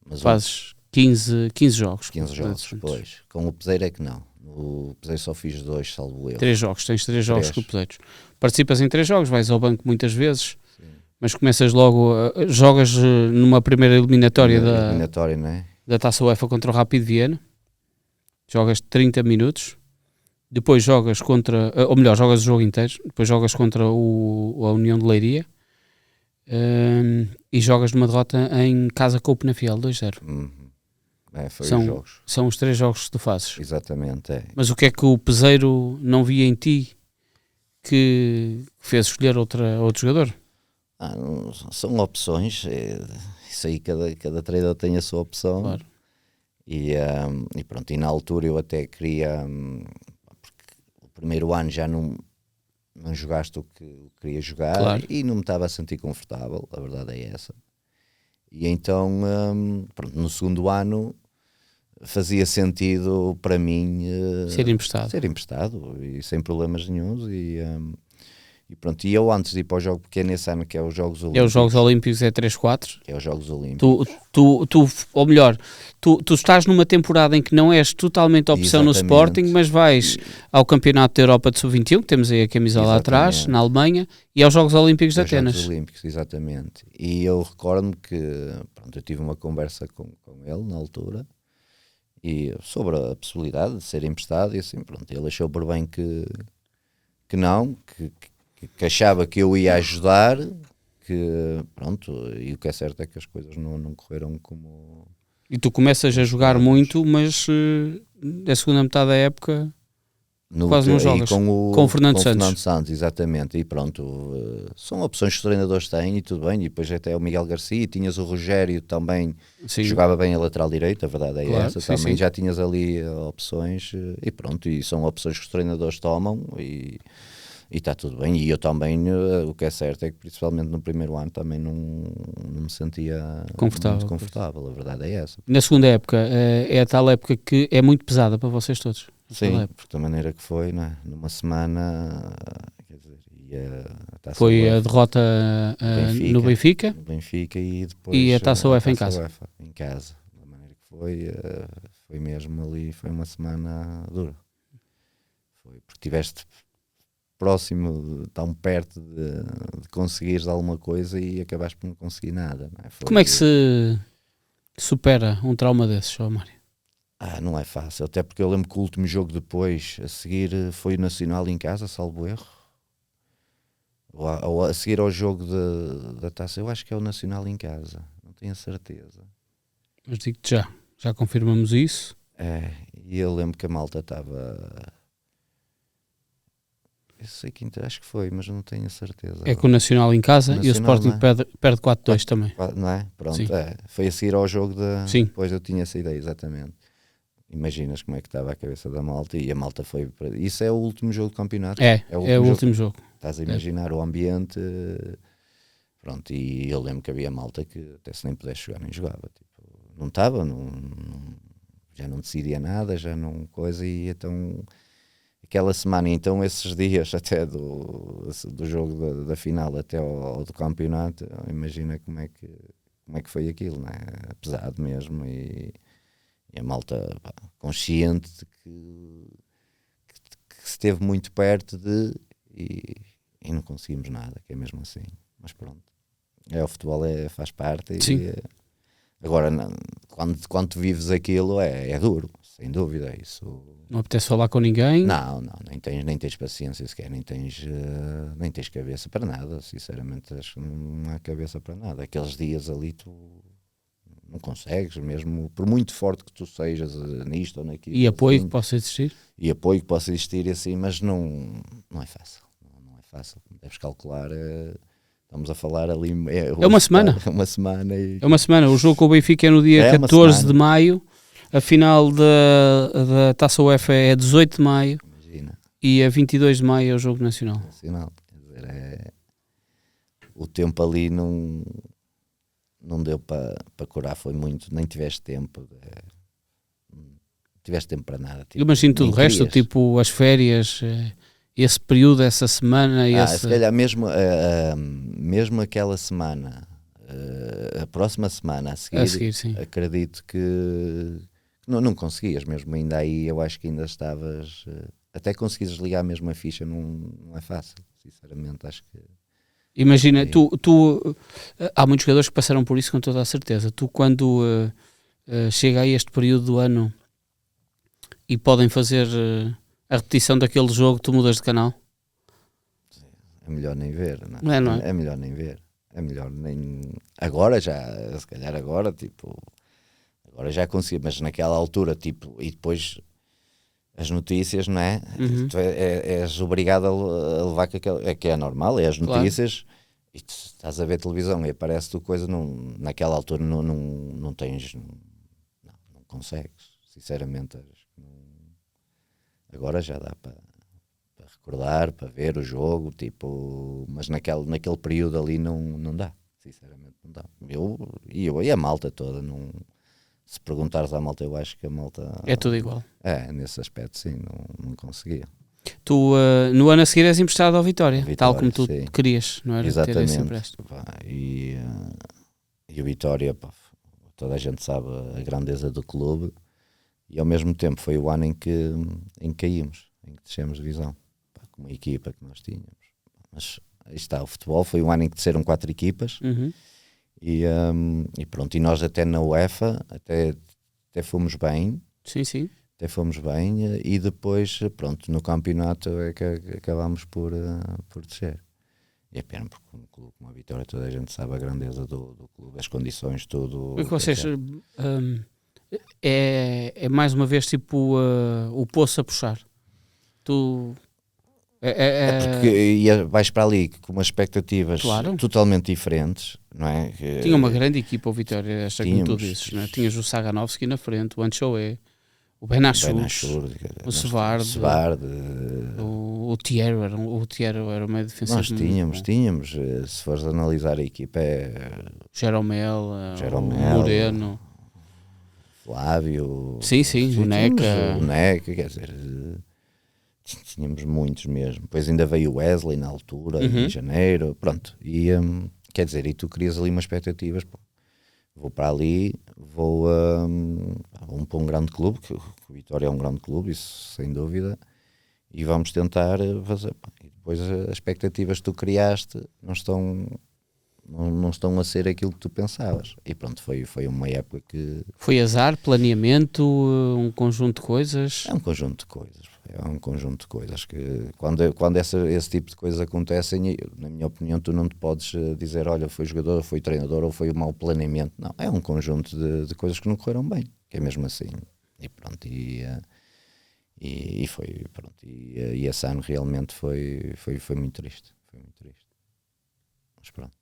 Mas Fazes 15 jogos. 15 jogos, pois. Com o Peseiro é que não. O Peseiro só fiz 2, salvo eu. 3 jogos, tens 3 jogos com o Peseiro. Participas em 3 jogos, vais ao banco muitas vezes, sim, mas começas logo, jogas numa primeira eliminatória não é? Da Taça UEFA contra o Rapid Viena, jogas 30 minutos, depois jogas contra, ou melhor, jogas o jogo inteiro, depois jogas contra a União de Leiria, e jogas numa derrota em casa com o Penafiel 2-0. São os 3 jogos que tu fazes. Exatamente, é. Mas o que é que o Peseiro não via em ti que fez escolher outro jogador? São opções, isso aí cada treinador tem a sua opção. Claro. E pronto, e na altura eu até queria, porque o primeiro ano já não jogaste o que queria jogar, claro, e não me estava a sentir confortável, a verdade é essa. E então, pronto, no segundo ano fazia sentido para mim ser emprestado e sem problemas nenhuns. E pronto, e eu antes de ir para o jogo, porque é nesse ano que é os Jogos Olímpicos. É os Jogos Olímpicos, é 3-4. Que é os Jogos Olímpicos. Ou melhor, tu estás numa temporada em que não és totalmente opção no Sporting, mas vais ao Campeonato da Europa de Sub-21, que temos aí a camisola lá atrás, na Alemanha, e aos Jogos Olímpicos de Atenas. Jogos Olímpicos, exatamente. E eu recordo-me que, pronto, eu tive uma conversa com ele na altura, e sobre a possibilidade de ser emprestado, e assim, pronto, ele achou por bem que achava que eu ia ajudar, que pronto, e o que é certo é que as coisas não correram como... E tu começas a jogar muito, mas a segunda metade da época quase não jogas. Com o Fernando Santos, exatamente, e pronto, são opções que os treinadores têm e tudo bem, e depois até o Miguel Garcia, tinhas o Rogério também, sim, jogava bem a lateral direito, a verdade é claro, essa, sim, também sim. Já tinhas ali opções, e pronto, e são opções que os treinadores tomam, e está tudo bem, e eu também, o que é certo é que principalmente no primeiro ano também não me sentia muito confortável, a verdade é essa. Na segunda época, é a tal época que é muito pesada para vocês todos. Sim, porque da maneira que foi, não é? Numa semana, quer dizer, foi a derrota no Benfica. No Benfica e depois e a Taça UEFA em casa. Em casa, da maneira que foi mesmo ali, foi uma semana dura. Foi, porque tiveste próximo, tão perto de conseguires alguma coisa e acabaste por não conseguir nada. Não é? Como é que se supera um trauma desses, João Mário? Não é fácil, até porque eu lembro que o último jogo depois, a seguir, foi o Nacional em casa, salvo erro. Ou a seguir ao jogo da Taça, eu acho que é o Nacional em casa, não tenho a certeza. Mas digo-te já confirmamos isso. E eu lembro que a malta estava... Eu sei que acho que foi, mas não tenho a certeza. É com o Nacional em casa e o Sporting perde 4-2 também. Não é? Pronto, foi a seguir ao jogo Sim. Depois eu tinha essa ideia, exatamente. Imaginas como é que estava a cabeça da malta, e a malta foi para... Isso é o último jogo do campeonato? É o último jogo. Estás a imaginar o ambiente, pronto, e eu lembro que havia malta que até se nem pudesse jogar, nem jogava, tipo, não estava, já não decidia nada, já não coisa, e então aquela semana, então esses dias até do jogo da final até ao do campeonato, imagina como é que foi aquilo, não é? Pesado mesmo, e a malta consciente de esteve muito perto de e não conseguimos nada, que é mesmo assim. Mas pronto, o futebol faz parte. Sim. Agora, quando tu vives aquilo é duro, sem dúvida. Isso Não apetece falar com ninguém? não, nem tens paciência sequer, nem tens cabeça para nada, sinceramente. Acho que não há cabeça para nada. Aqueles dias ali tu não consegues, mesmo por muito forte que tu sejas nisto ou naquilo. E apoio assim, que possa existir? E apoio que possa existir assim, mas não é fácil. Não é fácil. Deves calcular. Estamos a falar ali. É uma semana. É uma semana. É uma semana. O jogo com o Benfica é no dia 14 de maio. A final da Taça UEFA é 18 de maio. Imagina. E a 22 de maio é o jogo nacional. Quer dizer, o tempo ali não deu para curar, foi muito, nem tiveste tempo. Tiveste tempo para nada. Tipo, imagino tudo o resto, tipo as férias, esse período, essa semana. Se calhar mesmo aquela semana, a próxima semana a seguir sim. Acredito que não conseguias mesmo. Ainda aí eu acho que ainda estavas, até conseguires ligar mesmo a ficha, não é fácil, sinceramente. Acho que imagina, há muitos jogadores que passaram por isso com toda a certeza. Tu quando chega a este período do ano e podem fazer a repetição daquele jogo, tu mudas de canal? É melhor nem ver, não é? É melhor nem ver. É melhor nem... Agora já, se calhar agora, tipo... Agora já consegui, mas naquela altura, tipo... E depois as notícias, não é? Uhum. Tu és obrigado a levar que é normal, é as notícias... Claro. E tu estás a ver televisão e aparece-te coisa, naquela altura não tens... Não consegues, sinceramente. Agora já dá para recordar, para ver o jogo, tipo, mas naquele período ali não dá, sinceramente não dá. Eu e a malta toda, se perguntares à malta, eu acho que a malta... É tudo igual. Nesse aspecto sim, não conseguia. Tu no ano a seguir és emprestado ao Vitória, tal como tu sim. Querias, não era? Exatamente. E o Vitória, toda a gente sabe a grandeza do clube. E ao mesmo tempo foi o ano em que caímos, em que descemos divisão, com uma equipa que nós tínhamos. Mas aí está, o futebol foi um ano em que desceram 4 equipas. Uhum. E pronto, e nós até na UEFA até fomos bem. Sim. Até fomos bem e depois, pronto, no campeonato é que acabámos por descer. E é pena porque um clube como a Vitória, toda a gente sabe a grandeza do clube, as condições, tudo. O que vocês... É mais uma vez tipo o poço a puxar. Tu porque vais para ali com umas expectativas totalmente diferentes, não é? Tinha uma grande equipa o Vitória, esta como tu dizes, não é? Tinhas o Saganovski na frente, o Anchoé, o Benachur, o Svard, o Thierry era o meio defensivo. Nós tínhamos, se fores analisar a equipa, Jeromel, Moreno, Flávio, sim, o Neca, quer dizer, tínhamos muitos mesmo. Depois ainda veio o Wesley na altura, em janeiro, pronto. E quer dizer, e tu crias ali umas expectativas, vou para ali, vou para um grande clube, que o Vitória é um grande clube, isso sem dúvida, e vamos tentar fazer. E depois as expectativas que tu criaste não estão a ser aquilo que tu pensavas. E pronto, foi uma época que... Foi azar, planeamento, um conjunto de coisas? É um conjunto de coisas que quando esse tipo de coisas acontecem, na minha opinião, tu não te podes dizer, olha, foi jogador, ou foi treinador, ou foi um mau planeamento. Não, é um conjunto de coisas que não correram bem, que é mesmo assim. E pronto, e foi, pronto, e esse ano realmente foi muito triste. Foi muito triste. Mas pronto.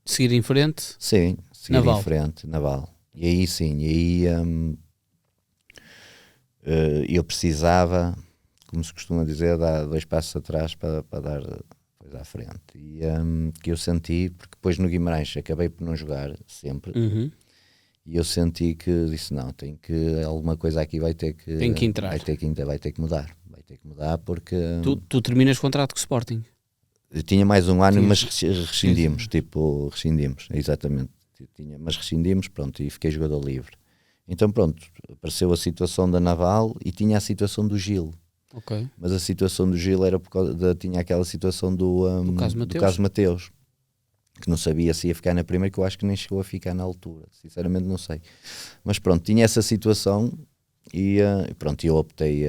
Seguir em frente? Sim, seguir em frente, Naval. E aí sim, eu precisava, como se costuma dizer, dar 2 passos atrás para dar depois à frente. E que eu senti, porque depois no Guimarães acabei por não jogar sempre, e eu senti que disse, não, alguma coisa aqui vai ter que entrar. Vai ter que mudar porque... Tu terminas contrato com o Sporting? Eu tinha mais um ano, mas rescindimos, exatamente. Mas rescindimos, pronto, e fiquei jogador livre. Então pronto, apareceu a situação da Naval e tinha a situação do Gil. Ok. Mas a situação do Gil era por causa tinha aquela situação do caso Mateus, que não sabia se ia ficar na primeira, que eu acho que nem chegou a ficar na altura, sinceramente não sei. Mas pronto, tinha essa situação e pronto, eu optei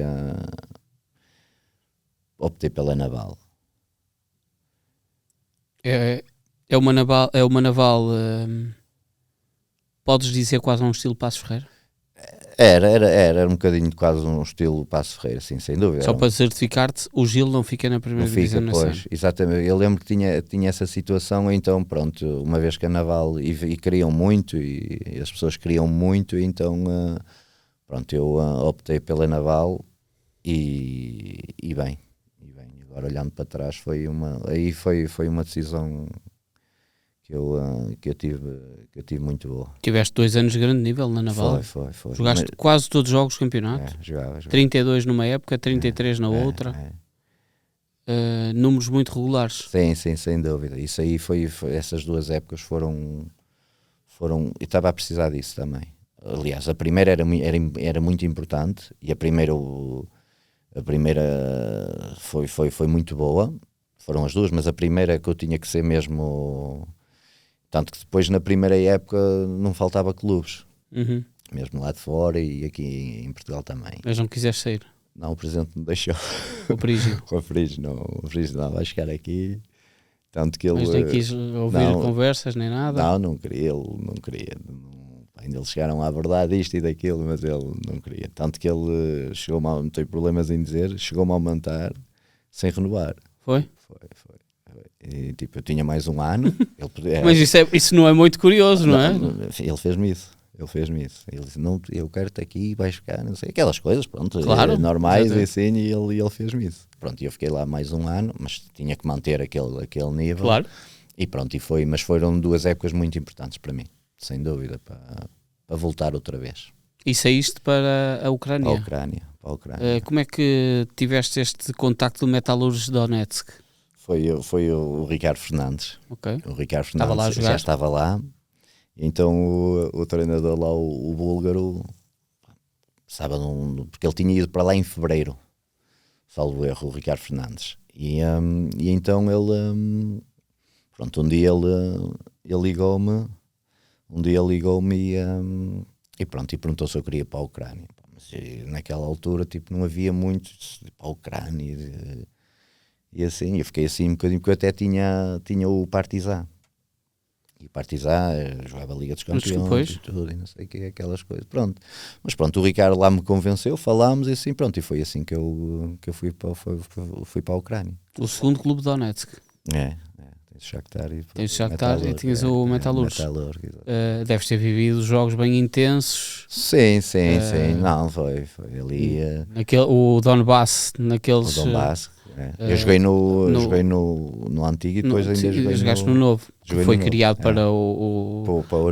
pela Naval. É uma Naval, podes dizer quase um estilo Passos Ferreira? Era um bocadinho quase um estilo Passos Ferreira, sim, sem dúvida. Só para certificar-te, o Gil não fica na primeira divisão nacional. Pois, exatamente. Eu lembro que tinha essa situação, então pronto, uma vez que a Naval e queriam muito e as pessoas queriam muito, então pronto, eu optei pela Naval e bem, agora olhando para trás foi uma decisão que eu tive muito boa. Tiveste 2 anos de grande nível na Naval. Foi. Jogaste quase todos os jogos do campeonato. Jogava. 32 numa época, 33 na outra. Números muito regulares. Sim, sem dúvida. Isso aí foi essas 2 épocas foram eu estava a precisar disso também. Aliás, a primeira era muito importante e a primeira foi muito boa. Foram as 2, mas a primeira que eu tinha que ser mesmo. Tanto que depois na primeira época não faltava clubes, mesmo lá de fora e aqui em Portugal também. Mas não quiseste sair? Não, o presidente não deixou. O Prígio? O Prígio não vai chegar aqui. Tanto que ele, mas nem quis ouvir conversas nem nada? Não queria, ele não queria. Ainda eles chegaram à verdade isto e daquilo, mas ele não queria. Tanto que ele chegou-me não tem problemas em dizer, chegou-me a aumentar sem renovar. Foi. E, tipo, eu tinha mais um ano. Mas isso não é muito curioso, não é? Ele fez-me isso. Ele disse, não, eu quero-te aqui, vais ficar, não sei, aquelas coisas, pronto, claro, normais e assim, e ele fez-me isso. Pronto, eu fiquei lá mais um ano, mas tinha que manter aquele nível. Claro. E pronto, mas foram 2 épocas muito importantes para mim, sem dúvida, para voltar outra vez. E saíste para a Ucrânia? Para a Ucrânia. Como é que tiveste este contacto do Metalurgs Donetsk? Foi o Ricardo Fernandes. Okay. O Ricardo Fernandes já estava lá. Então o treinador lá, o búlgaro, porque ele tinha ido para lá em fevereiro, salvo erro, o Ricardo Fernandes. E então ele, pronto, um dia ele ligou-me e pronto, e perguntou se eu queria ir para a Ucrânia. Mas naquela altura tipo, não havia muito para a Ucrânia. E assim, eu fiquei assim um bocadinho, porque eu até tinha o Partizan. E o Partizan jogava a Liga dos Campeões e tudo, e não sei o que, aquelas coisas. Pronto. Mas pronto, o Ricardo lá me convenceu, falámos e assim, pronto. E foi assim que eu fui para a Ucrânia. O segundo clube de Donetsk. Tens o Shakhtar e tinhas o Metalurgs. Deves ter vivido jogos bem intensos. Sim. Não, foi ali. O Donbass, naqueles... O Donbass. Eu joguei no antigo e depois ainda jogaste no novo, que foi criado para o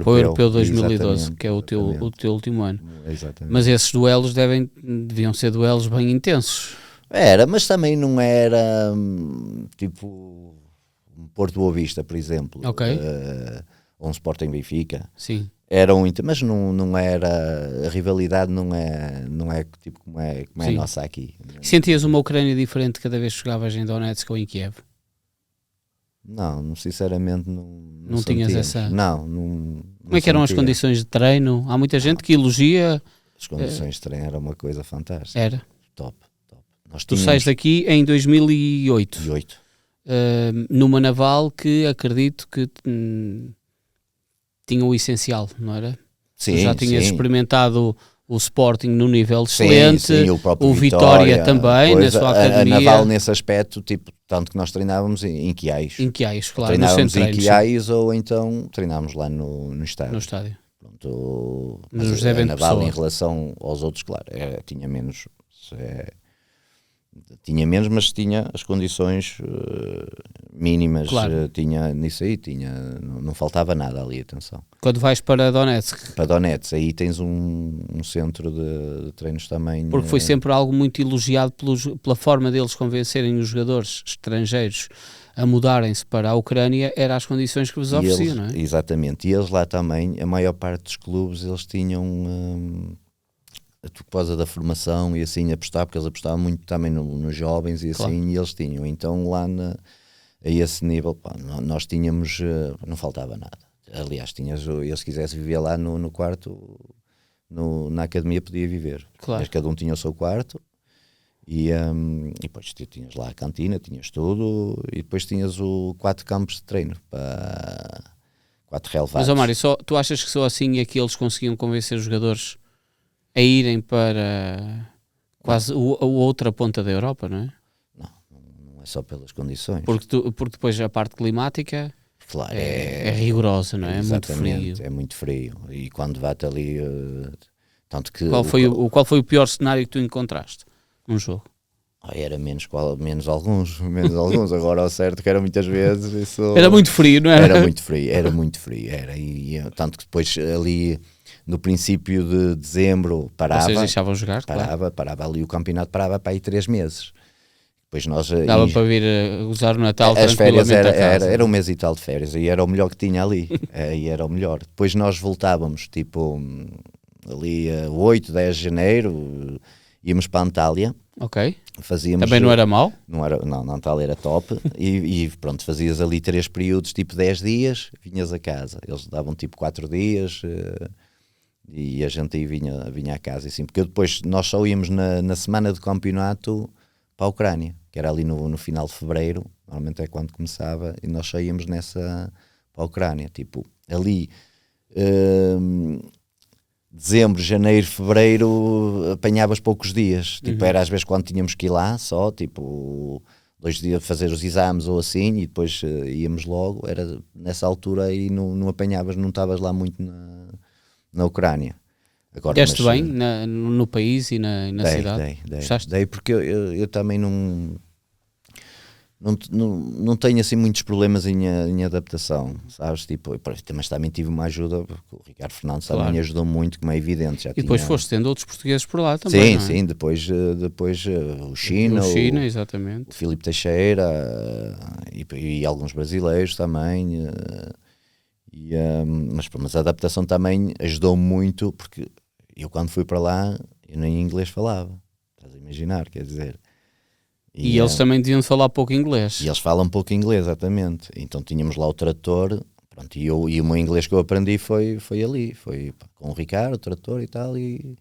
Europeu 2012, que é o teu último ano. Exatamente. Mas esses duelos deviam ser duelos bem intensos. Era, mas também não era tipo um Porto Boa Vista, por exemplo, ou um Sporting Benfica. Sim. Mas não era, a rivalidade não é tipo como é a nossa aqui. Sentias uma Ucrânia diferente cada vez que jogavas em Donetsk ou em Kiev? Não, sinceramente não tinhas essa... Não como é que eram as condições de treino? Há muita gente que elogia... As condições de treino eram uma coisa fantástica. Era? Top. Tu sais daqui em 2008. Numa Naval que acredito que... tinha o essencial, não era? Sim, já tinhas experimentado o Sporting no nível excelente, sim, o Vitória também, na sua academia. A Naval nesse aspecto, tipo, tanto que nós treinávamos em Quiais. Em Quiais, claro. Treinávamos em Quiais ou então treinávamos lá no estádio. No estádio. Pronto, mas a Naval em relação aos outros, claro, tinha menos... Tinha menos, mas tinha as condições mínimas, claro. Tinha nisso aí, não faltava nada ali, atenção. Quando vais para Donetsk? Para Donetsk, aí tens um centro de treinos também. Porque foi sempre algo muito elogiado pela forma deles convencerem os jogadores estrangeiros a mudarem-se para a Ucrânia, eram as condições que vos ofereciam, não é? Exatamente, e eles lá também, a maior parte dos clubes, eles tinham por causa da formação e assim apostar, porque eles apostavam muito também nos jovens e assim, Claro. e eles tinham. Então lá a esse nível, pá, nós tínhamos, não faltava nada. Aliás, eu se quisesse viver lá no quarto, na academia podia viver. Claro. Mas cada um tinha o seu quarto e depois tinhas lá a cantina, tinhas tudo, e depois tinhas 4 campos de treino, 4 relevados. Mas, Mário, tu achas que só assim é que eles conseguiam convencer os jogadores a irem para quase a outra ponta da Europa, não é? Não é só pelas condições. Porque depois a parte climática Claro, é rigorosa, não é? É muito frio. É muito frio. E quando bate ali, tanto que Qual foi o pior cenário que tu encontraste num jogo? era menos alguns, agora ao certo que era muitas vezes isso... Era muito frio, não era? Era muito frio, e tanto que depois ali no princípio de dezembro parava. Vocês deixavam jogar, claro. Parava ali o campeonato, parava para aí 3 meses. Depois nós... Dava para vir usar o Natal as férias tranquilamente era um mês e tal de férias e era o melhor que tinha ali. E era o melhor. Depois nós voltávamos, tipo, ali 8, 10 de janeiro, íamos para a Antália. Ok. Fazíamos, também não era mau? Não, Antália era top. e pronto, fazias ali 3 períodos, tipo 10 dias, vinhas a casa. Eles davam tipo 4 dias e a gente aí vinha a casa. Assim, porque depois nós só íamos na semana do campeonato para a Ucrânia, que era ali no final de fevereiro, normalmente é quando começava, e nós saíamos nessa para a Ucrânia, tipo, ali dezembro, janeiro, fevereiro, apanhavas poucos dias, tipo, era às vezes quando tínhamos que ir lá, só, tipo, 2 dias fazer os exames ou assim, e depois íamos logo, era nessa altura aí não apanhavas, não estavas lá muito na Ucrânia. Agora, deste bem no país e na cidade? Dei porque eu também não tenho assim muitos problemas em adaptação, sabes? Tipo, mas também tive uma ajuda, porque o Ricardo Fernandes também me ajudou muito, como é evidente. E depois foste tendo outros portugueses por lá também, sim, não é? sim, depois o China, exatamente. o Filipe Teixeira e alguns brasileiros também. Mas a adaptação também ajudou muito, porque eu quando fui para lá, eu nem inglês falava, estás a imaginar, quer dizer... E eles também deviam falar pouco inglês. E eles falam pouco inglês, exatamente. Então tínhamos lá o trator, pronto, e o meu inglês que eu aprendi foi ali, foi com o Ricardo, o trator e tal, e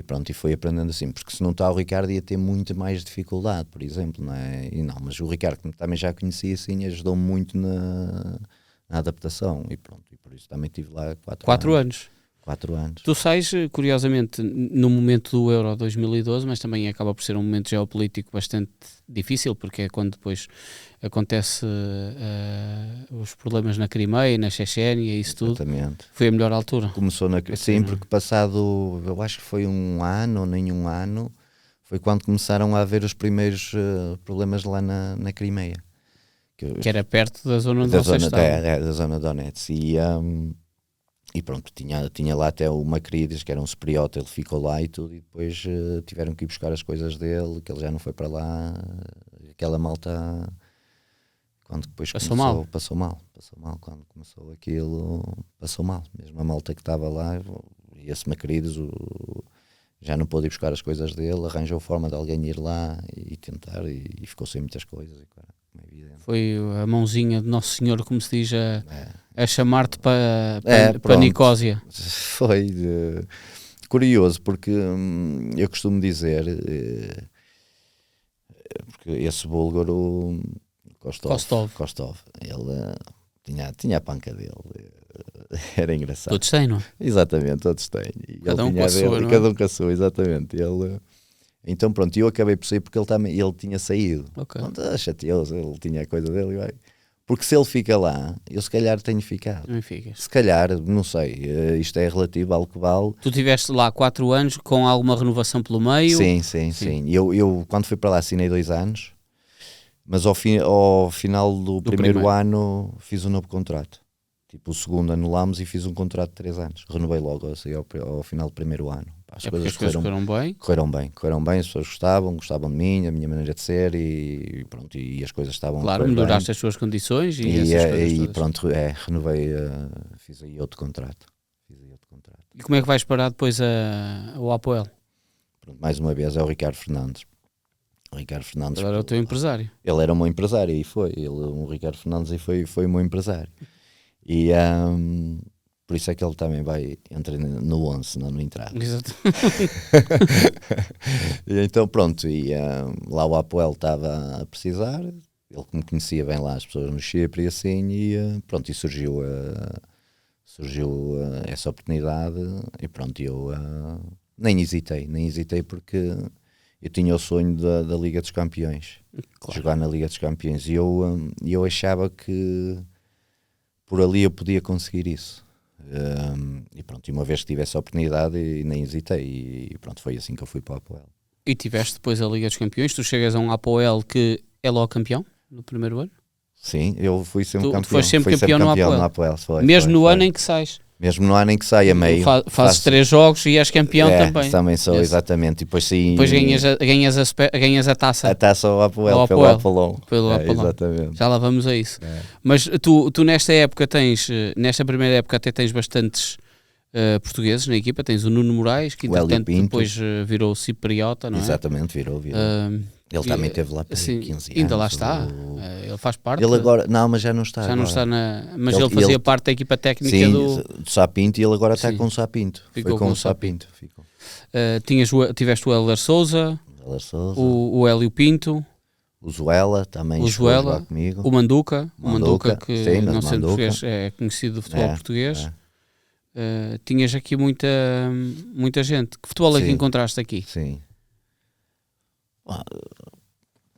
pronto, e foi aprendendo assim, porque se não está o Ricardo ia ter muito mais dificuldade, por exemplo, não é? E não, mas o Ricardo, que também já conhecia assim, ajudou muito na adaptação, e pronto, e por isso também estive lá 4 anos. 4 anos. Tu sais, curiosamente, no momento do Euro 2012, mas também acaba por ser um momento geopolítico bastante difícil, porque é quando depois acontece os problemas na Crimeia, na Chechênia, isso tudo. Exatamente. Foi a melhor altura. Começou sim, porque passado, eu acho que foi 1 ano ou nem 1 ano, foi quando começaram a haver os primeiros problemas lá na Crimeia. Que era perto da zona onde vocês estavam. Da zona de Donetsk. E pronto, tinha lá até o Macrides, que era um cipriota, ele ficou lá e tudo, e depois tiveram que ir buscar as coisas dele, que ele já não foi para lá. Aquela malta, quando depois passou mal. Quando começou aquilo, passou mal. Mesmo a malta que estava lá, e esse Macrides já não pôde ir buscar as coisas dele, arranjou forma de alguém ir lá e tentar, e ficou sem muitas coisas. Foi a mãozinha de Nosso Senhor, como se diz, a chamar-te para Nicósia. Foi curioso, porque eu costumo dizer, porque esse búlgaro, Kostov, ele tinha a panca dele, era engraçado. Todos têm, não é? Exatamente, todos têm. Cada um com a sua, não é? Cada um com a sua, exatamente. Então pronto, eu acabei por sair porque ele tinha saído. Okay. Chateou-se, ele tinha a coisa dele. Porque se ele fica lá, eu se calhar tenho ficado. Não ficas. Se calhar, não sei, isto é relativo ao que vale. Tu estiveste lá 4 anos com alguma renovação pelo meio? Sim. Eu quando fui para lá assinei 2 anos, mas ao final do primeiro ano fiz um novo contrato. Tipo, o segundo anulámos e fiz um contrato de 3 anos. Renovei logo assim, ao final do primeiro ano. As coisas correram bem? Correram bem, as pessoas gostavam de mim, a minha maneira de ser e pronto, e as coisas estavam claro, melhoraste as suas condições e pronto, renovei, fiz aí outro contrato. E como é que vais parar depois ao Apoel? Pronto, mais uma vez é o Ricardo Fernandes. O Ricardo Fernandes. Ele era o teu empresário. Ele era o meu empresário e foi. O Ricardo Fernandes e foi o meu empresário. E por isso é que ele também entra no 11, senão não entrar. Exato. E então pronto, lá o Apoel estava a precisar, ele que me conhecia bem lá, as pessoas no Chipre e assim, e pronto, e surgiu essa oportunidade e pronto, eu nem hesitei porque eu tinha o sonho da Liga dos Campeões, Claro. jogar na Liga dos Campeões, e eu achava que por ali eu podia conseguir isso. E pronto, e uma vez que tive essa oportunidade e nem hesitei, e pronto, foi assim que eu fui para o Apoel. E tiveste depois a Liga dos Campeões, tu chegas a um Apoel que é logo campeão no primeiro ano? Sim, eu fui sempre campeão. Foste sempre campeão no Apoel. Mesmo no ano em que sais. Mesmo no ano em que sai a meio. Fazes 3 jogos e és campeão também. Também sou, exatamente. E depois ganhas a taça. A taça ao Apoel, pelo Apolão. Exatamente. Já lá vamos a isso. Mas tu nesta época nesta primeira época até tens bastantes portugueses na equipa. Tens o Nuno Moraes, que entretanto depois virou cipriota, não é? Exatamente, virou. Ele também esteve lá para 15 anos. Ainda lá está. Ele faz parte. Ele agora, não, mas já não está. Já não está mas ele fazia parte da equipa técnica do Sapinto, e ele agora está com o Sapinto. Ficou com o Sapinto. Tiveste o Hélder Souza, o Hélio Pinto, o Zuela também, o Zuela, comigo. o Manduca que sim, não sendo português, é conhecido do futebol português. Tinhas aqui muita gente. Que futebol é que encontraste aqui? Sim.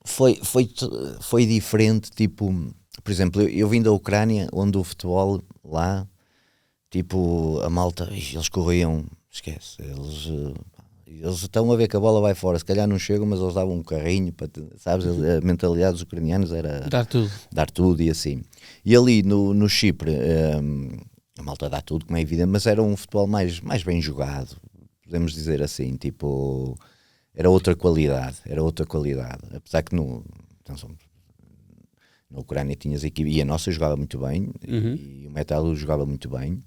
Foi diferente, tipo, por exemplo, eu vim da Ucrânia, onde o futebol lá, tipo, a malta, eles corriam, esquece, eles estão a ver que a bola vai fora, se calhar não chegam, mas eles davam um carrinho, sabes, a mentalidade dos ucranianos era dar tudo e assim. E ali no Chipre, a malta dá tudo, como é evidente, mas era um futebol mais bem jogado, podemos dizer assim, tipo... Era outra qualidade, apesar que na Ucrânia tinhas equipe, e a nossa jogava muito bem, e o Metal jogava muito bem,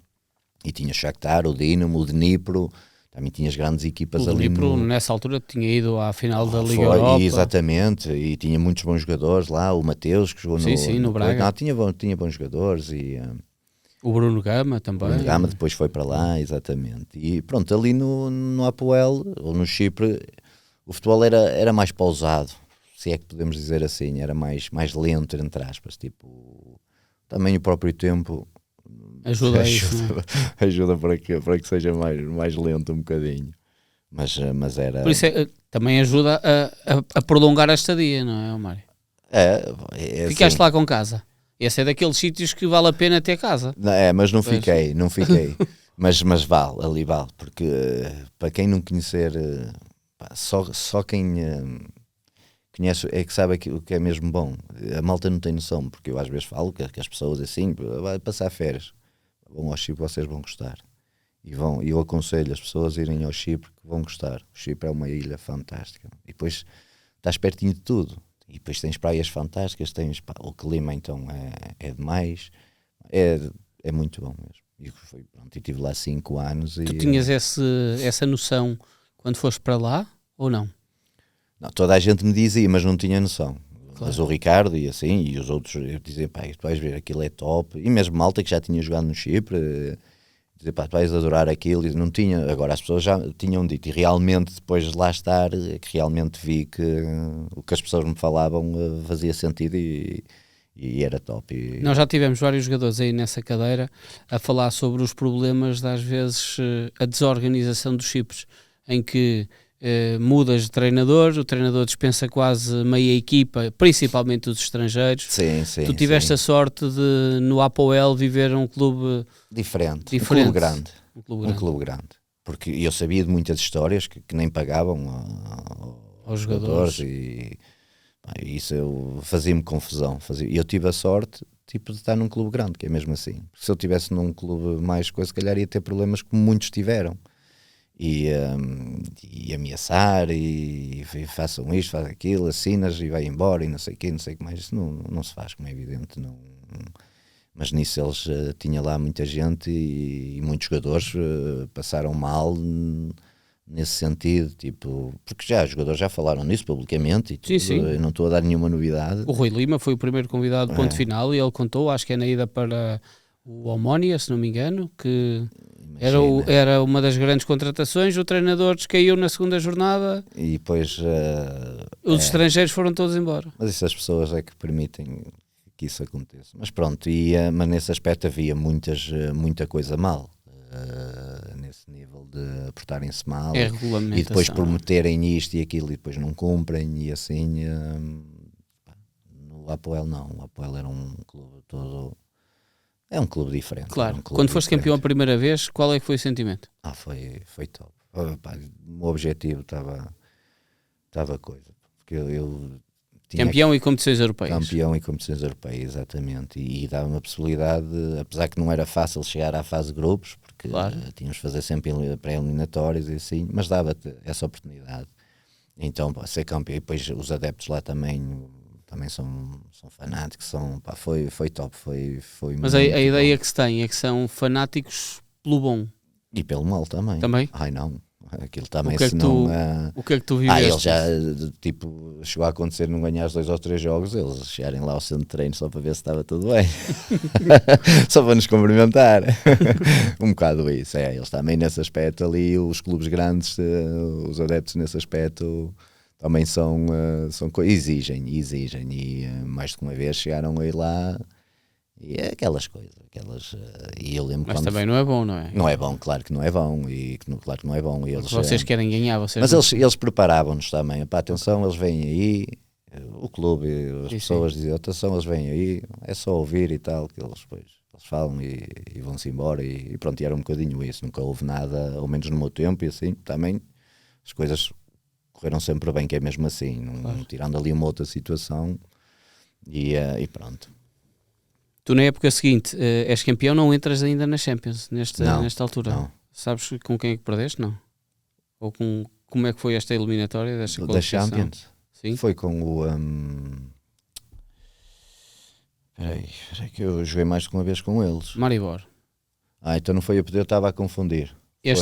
e tinha Shakhtar, o Dinamo, o Dnipro, também tinhas grandes equipas ali. O Dnipro nessa altura tinha ido à final da Liga Europa. Exatamente, e tinha muitos bons jogadores lá, o Mateus que jogou no Braga. Não, tinha bons jogadores e... O Bruno Gama também. O Bruno Gama depois foi para lá, exatamente. E pronto, ali no Apoel, ou no Chipre... O futebol era mais pausado, se é que podemos dizer assim, era mais lento, entre aspas, tipo, também o próprio tempo ajuda isso, ajuda para que seja mais lento um bocadinho, mas era... Por isso também ajuda a prolongar a estadia, não é, Mário? Ficaste assim. lá com casa, esse é daqueles sítios que vale a pena ter casa. Mas não fiquei, mas vale, porque para quem não conhecer... Só quem conhece é que sabe o que é mesmo bom. A malta não tem noção, porque eu às vezes falo que as pessoas assim, vai passar férias, vão ao Chipre, vocês vão gostar. E eu aconselho as pessoas a irem ao Chipre, que vão gostar. O Chipre é uma ilha fantástica. E depois estás pertinho de tudo. E depois tens praias fantásticas, o clima então é demais. É muito bom mesmo. E estive lá 5 anos. Tu tinhas essa noção quando foste para lá, ou não? Não, toda a gente me dizia, mas não tinha noção. Claro. Mas o Ricardo e assim, e os outros, eu dizia, pá, tu vais ver, aquilo é top. E mesmo malta que já tinha jogado no Chipre, dizia, pá, tu vais adorar aquilo. E não tinha, agora as pessoas já tinham dito. E realmente, depois de lá estar, que realmente vi que o que as pessoas me falavam fazia sentido e era top. Nós já tivemos vários jogadores aí nessa cadeira a falar sobre os problemas, às vezes, a desorganização dos Chipres, em que mudas de treinador, o treinador dispensa quase meia equipa, principalmente os estrangeiros. Sim, tu tiveste a sorte de no Apoel viver um clube diferente. Um clube grande. Porque eu sabia de muitas histórias que nem pagavam aos jogadores e isso fazia-me confusão. Eu tive a sorte de estar num clube grande, que é mesmo assim. Se eu estivesse num clube mais coisa, se calhar ia ter problemas como muitos tiveram. E ameaçar e façam isto, faz aquilo, assinas e vai embora e não sei o que mais. Isso não se faz, como é evidente. Mas nisso eles tinha lá muita gente e muitos jogadores passaram mal nesse sentido, tipo, porque já os jogadores já falaram nisso publicamente e tudo, Sim. eu não estou a dar nenhuma novidade. O Rui Lima foi o primeiro convidado do ponto final e ele contou, acho que é na ida para o Omónia, se não me engano, que era uma das grandes contratações, o treinador descaiu na segunda jornada e depois os estrangeiros foram todos embora. Mas isso as pessoas é que permitem que isso aconteça. Mas pronto, mas nesse aspecto havia muita coisa mal. Nesse nível de portarem-se mal e depois prometerem isto e aquilo e depois não cumprem e assim no Apoel não, o Apoel era um clube todo, é um clube diferente. Claro, quando foste campeão a primeira vez, qual é que foi o sentimento? Foi top. O objetivo estava coisa, porque eu campeão e competições europeias. Campeão e competições europeias, exatamente. E dava-me a possibilidade, apesar que não era fácil chegar à fase de grupos, porque tínhamos de fazer sempre pré-eliminatórios e assim, mas dava-te essa oportunidade. Então, ser campeão, e depois os adeptos lá também são fanáticos, foi top. Mas a ideia que se tem é que são fanáticos pelo bom. E pelo mal também. Ai não. Aquilo também, o que é que tu viveste? Ele já, tipo, chegou a acontecer não ganhar os 2 ou 3 jogos, eles chegarem lá ao centro de treino só para ver se estava tudo bem. Só para nos cumprimentar. Um bocado isso, eles também nesse aspecto ali, os clubes grandes, os adeptos nesse aspecto também exigem, e mais de uma vez chegaram aí lá. E é aquelas coisas, e eu lembro. Mas também não é bom, não é? Não é bom, claro que não é bom, claro que não é bom. E vocês querem ganhar, mas eles preparavam-nos também. Pá, atenção, eles vêm aí, o clube, as pessoas diziam, atenção, eles vêm aí, é só ouvir e tal, que eles falam e vão-se embora e pronto, e era um bocadinho isso, nunca houve nada, ao menos no meu tempo, e assim, também as coisas correram sempre bem, que é mesmo assim, tirando ali uma outra situação, e pronto. Tu na época seguinte és campeão, não entras ainda na Champions nesta altura? Não. Sabes com quem é que perdeste? Não? Ou como é que foi esta eliminatória desta da Champions? Sim. Foi com o peraí, que eu joguei mais de uma vez com eles. Maribor. Então não foi eu estava a confundir.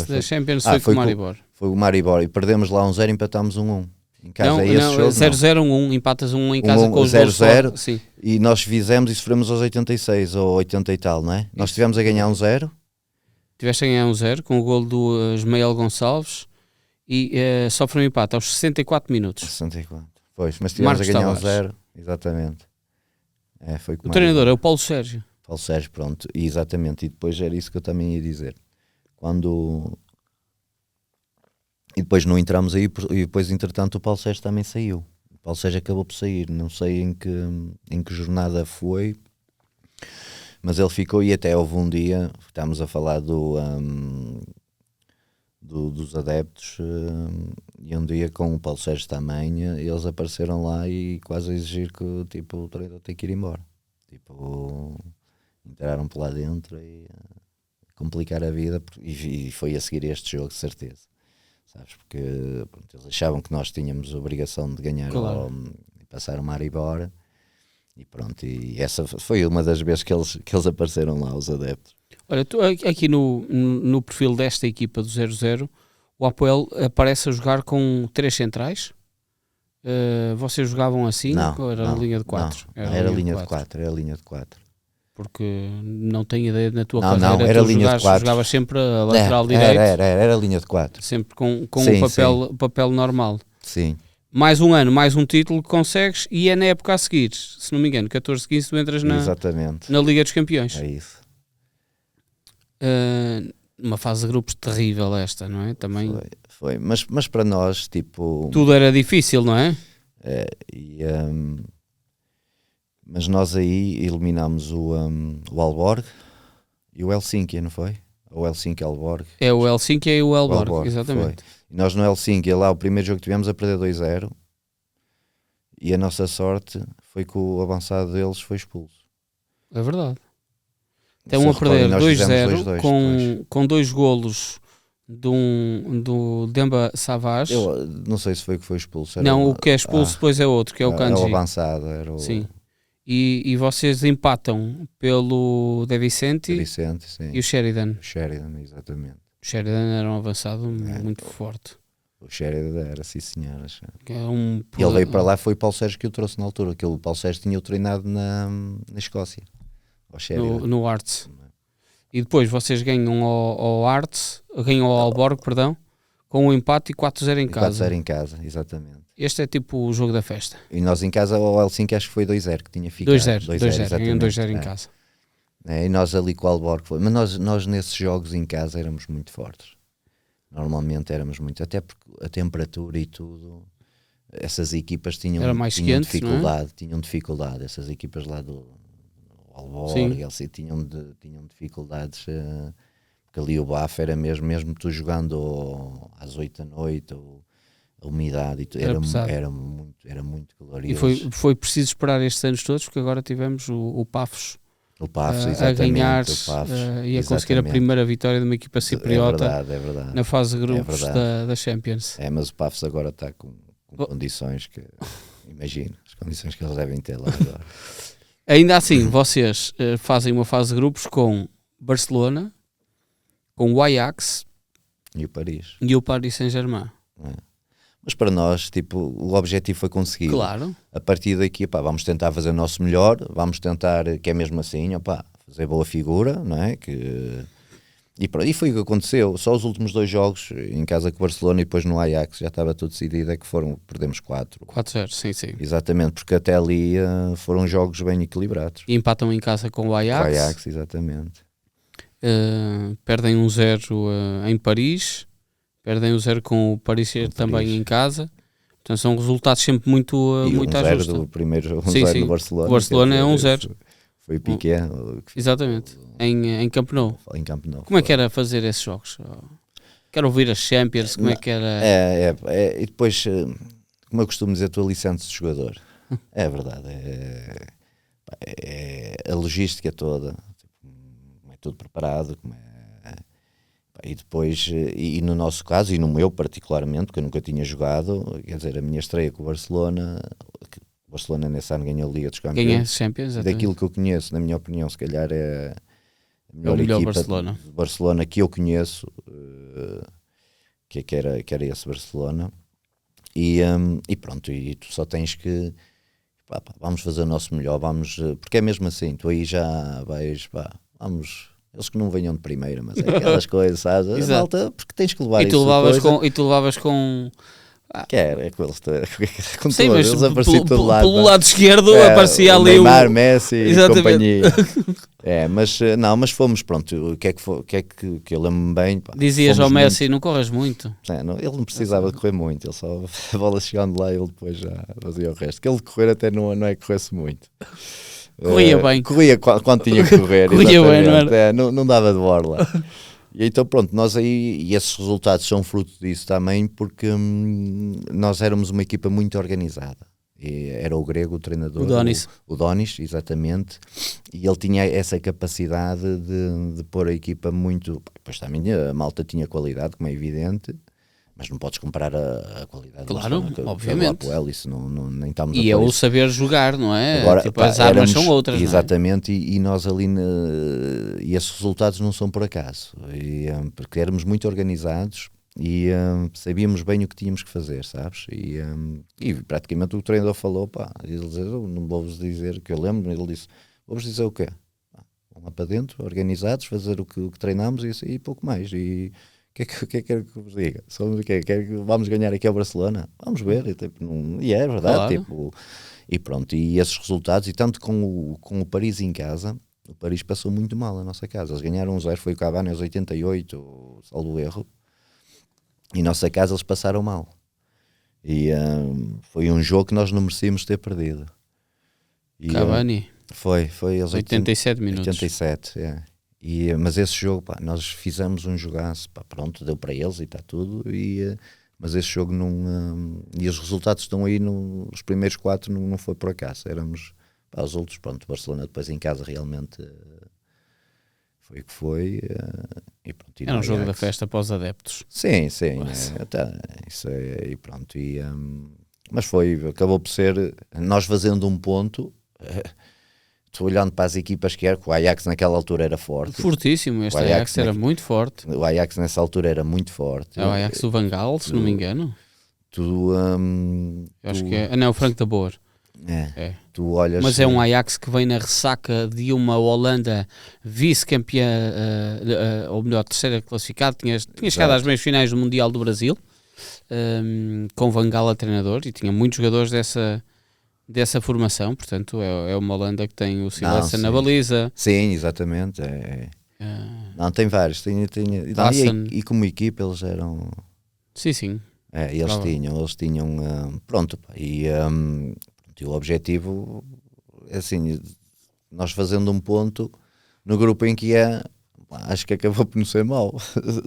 Da Champions foi com o Maribor. Foi o Maribor e perdemos lá 1-0 e empatámos 1-1. Em casa não, é esse jogo? 0-0-1-1, empatas 1-1 em casa com os 0-0, sim. E nós fizemos e sofremos aos 86 ou 80 e tal, não é? Isso. Nós tivemos a ganhar 1-0. Tiveste a ganhar 1-0 com o golo do Ismael Gonçalves e sofre um empate aos 64 minutos. 64, pois, mas tivemos a ganhar 1-0, exatamente. Foi o treinador é o Paulo Sérgio. Paulo Sérgio, pronto, e exatamente, e depois era isso que eu também ia dizer. E depois não entramos aí, e depois entretanto o Paulo Sérgio também saiu. O Paulo Sérgio acabou por sair, não sei em que jornada foi, mas ele ficou, e até houve um dia, estávamos a falar dos adeptos, e um dia com o Paulo Sérgio também, eles apareceram lá e quase a exigir que tipo, o treinador tem que ir embora. Tipo, entraram por lá dentro e complicar a vida, e foi a seguir este jogo, de certeza. Sabes, porque pronto, eles achavam que nós tínhamos a obrigação de ganhar, claro, e passar o Maribor, e pronto, e essa foi uma das vezes que eles apareceram lá, os adeptos. Olha, tu, aqui no perfil desta equipa do 0-0, o Apoel aparece a jogar com 3 centrais. Vocês jogavam assim? Ou era linha de 4? Era linha de 4, era linha de 4. Porque não tenho ideia na tua carreira, não, era linha de 4. Jogavas sempre a lateral direito. Era linha de 4. Sempre com sim, papel normal. Sim. Mais um ano, mais um título que consegues, e é na época a seguir, se não me engano, 14-15 tu entras na Liga dos Campeões. É isso. Uma fase de grupos terrível esta, não é? Também foi. Mas para nós, tipo... Tudo era difícil, não é? Mas nós aí eliminámos o Aalborg e o Helsinki, não foi? O Helsinki-Aalborg. É o Helsinki e o Aalborg, exatamente. E nós no Helsinki, lá o primeiro jogo que tivemos a perder 2-0, e a nossa sorte foi que o avançado deles foi expulso. É verdade. Estão a perder 2-0 com 2 golos do Demba Savage. Eu não sei se foi que foi expulso. Não, o que é expulso depois é outro, que é o Kanji. É o avançado. Era o... Sim. E vocês empatam pelo De Vicente sim. E o Sheridan. O Sheridan, exatamente. O Sheridan era um avançado muito forte. O Sheridan era, sim senhora. E Ele veio para lá, foi o Paulo Sérgio que o trouxe na altura, que o Paulo Sérgio tinha-o treinado na Escócia. No Hearts. E depois vocês ganham ao Hearts, ganham ao Aalborg, perdão, com um empate e 4-0 em casa. 4-0 em casa, exatamente. Este é tipo o jogo da festa. E nós em casa, ao Helsinki, acho que foi 2-0 que tinha ficado. 2-0, ganham 2-0 em casa. E nós ali com o Aalborg foi. Mas nós nesses jogos em casa éramos muito fortes. Normalmente éramos muito, até porque a temperatura e tudo, essas equipas tinham quente, dificuldade, tinham dificuldade, essas equipas lá do Aalborg, eles tinham dificuldades, porque ali o bafo era mesmo tu jogando às 8 da noite, a umidade, era muito calor. E foi preciso esperar estes anos todos, porque agora tivemos o Pafos. O Pafos, a ganhar e a conseguir a primeira vitória de uma equipa cipriota é verdade. Na fase de grupos da Champions. Mas o Pafos agora está com condições que, imagino, as condições que eles devem ter lá agora. Ainda assim, vocês fazem uma fase de grupos com Barcelona, com o Ajax e o Paris Saint-Germain. Mas para nós, tipo, o objetivo foi conseguir. Claro. A partir daqui, vamos tentar fazer o nosso melhor, vamos tentar, que é mesmo assim, fazer boa figura, não é? E foi o que aconteceu. Só os últimos 2 jogos, em casa com o Barcelona e depois no Ajax, já estava tudo decidido, perdemos 4-0, sim. Exatamente, porque até ali foram jogos bem equilibrados. E empatam em casa com o Ajax. O Ajax, exatamente. Perdem 1-0 em Paris. Perdem 1-0 com o Paris também em casa. Portanto, são resultados sempre muito à justa. Do primeiro 1-0 no Barcelona. O Barcelona é 1-0. Foi o Piqué. Exatamente. Em Camp Nou. Como é que era fazer esses jogos? Quero ouvir as Champions, como é que era? E depois, como eu costumo dizer, tu licença de jogador. É verdade. A logística toda. Como é tudo preparado, e depois, e no nosso caso, e no meu particularmente, porque eu nunca tinha jogado, quer dizer, a minha estreia com o Barcelona nesse ano ganhou a Liga dos Campeões. Ganhou a Champions, daquilo que eu conheço, na minha opinião, se calhar é a melhor equipa de Barcelona que eu conheço, que era esse Barcelona. E pronto, e tu só tens que vamos fazer o nosso melhor, porque é mesmo assim, tu aí já vais, vamos... Eles que não venham de primeira, mas é aquelas coisas, sabes? Malta, porque tens que levar isso. E tu levavas com... com eles com sim, todos, eles apareciam todo lado. Pelo lado esquerdo aparecia ali Neymar, Messi e companhia. Mas fomos, pronto, o que é que eu lembro-me bem. Dizias ao Messi, não corres muito. Ele não precisava de correr muito, ele só a bola chegando lá e ele depois já fazia o resto. Que ele de correr até não é que corresse muito. Corria bem. Corria quando tinha que correr. Corria bem, não era? Não dava de borla. E então pronto, nós aí, e esses resultados são fruto disso também, porque nós éramos uma equipa muito organizada. E era o grego, o treinador. O Donis, exatamente. E ele tinha essa capacidade de pôr a equipa muito... Pois também a malta tinha qualidade, como é evidente, mas não podes comparar a qualidade. Claro, obviamente. Isso nem estamos e é o saber jogar, não é? Agora, as armas são outras. Exatamente, não é? E nós ali, e esses resultados não são por acaso, porque éramos muito organizados e sabíamos bem o que tínhamos que fazer, sabes? E praticamente o treinador falou, ele disse, não vou-vos dizer, que eu lembro, ele disse, vou-vos dizer o quê? Vão lá para dentro, organizados, fazer o que treinamos e pouco mais. E o que é que vos diga? Vamos ganhar aqui ao Barcelona? Vamos ver. E é verdade. Claro. E pronto, e esses resultados, e tanto com o Paris em casa, o Paris passou muito mal a nossa casa. Eles ganharam 1-0, foi o Cavani aos 88, salvo erro. E nossa casa eles passaram mal. E foi um jogo que nós não merecíamos ter perdido. Cavani? Foi aos 87 minutos. 87, mas esse jogo, nós fizemos um jogaço, pronto, deu para eles e está tudo, mas esse jogo não... e os resultados estão aí, os primeiros 4 não foi por acaso, éramos... os outros, pronto, Barcelona depois em casa realmente foi o que foi. E pronto, era um jogo da festa para os adeptos. Sim, isso e pronto. Mas acabou por ser, nós fazendo um ponto... tu olhando para as equipas que o Ajax naquela altura era forte. Fortíssimo, este Ajax era muito forte. O Ajax nessa altura era muito forte. É o Ajax do Van Gaal, se não me engano. Acho que é. Não, o Frank de Boer. É. Tu olhas, mas é um Ajax que vem na ressaca de uma Holanda vice-campeã, ou melhor, terceira classificada. Tinha chegado às meias finais do Mundial do Brasil, com Van Gaal a treinador, e tinha muitos jogadores dessa formação. Portanto, é uma Holanda que tem o Silêncio na baliza. Sim, exatamente. Não, tem vários. E como equipa eles eram... Sim. Eles tinham pronto, e o objetivo é assim, nós fazendo um ponto no grupo em que acho que acabou por não ser mau,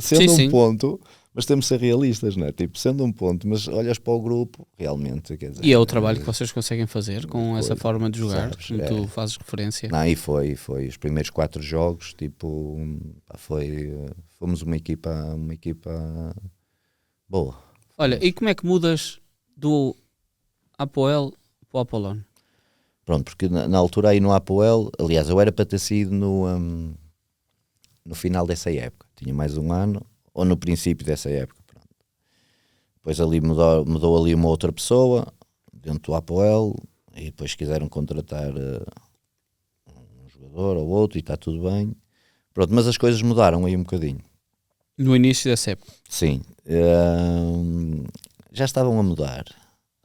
sendo um ponto, mas temos de ser realistas, não é? Tipo, sendo um ponto, mas olhas para o grupo, realmente, quer dizer, e é o trabalho que vocês conseguem fazer com essa forma de jogar, sabes, como tu fazes referência. Não, e foi os primeiros 4 jogos, tipo, fomos uma equipa boa. Olha, e como é que mudas do Apoel para o Apollon? Pronto, porque na altura aí no Apoel, aliás, eu era para ter sido no final dessa época. Tinha mais um ano, ou no princípio dessa época. Pronto. Depois ali mudou ali uma outra pessoa, dentro do Apoel, e depois quiseram contratar um jogador ou outro, e está tudo bem. Pronto, mas as coisas mudaram aí um bocadinho. No início dessa época? Sim. Já estavam a mudar.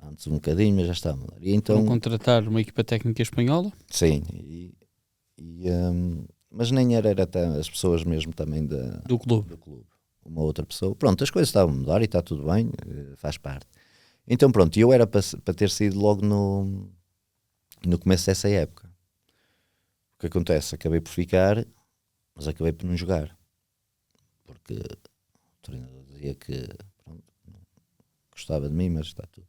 Antes um bocadinho, mas já estavam a mudar. E então, vão contratar uma equipa técnica espanhola? Sim. Mas nem era até as pessoas mesmo também do clube. Uma outra pessoa. Pronto, as coisas estavam a mudar e está tudo bem, faz parte. Então pronto, eu era para ter sido logo no começo dessa época. O que acontece? Acabei por ficar, mas acabei por não jogar. Porque o treinador dizia que pronto, gostava de mim, mas está tudo.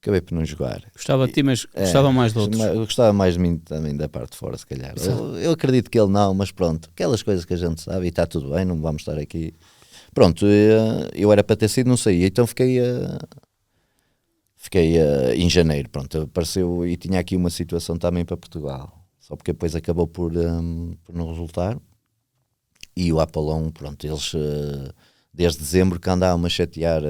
Acabei por não jogar. Gostava de ti, mas gostava mais de outros. Eu gostava mais de mim também da parte de fora, se calhar. Eu acredito que ele não, mas pronto, aquelas coisas que a gente sabe e está tudo bem, não vamos estar aqui. Pronto, eu era para ter sido, não sei, então fiquei em janeiro, pronto, apareceu e tinha aqui uma situação também para Portugal, só porque depois acabou por não resultar. E o Apollon, pronto, eles desde dezembro que andavam a chatear,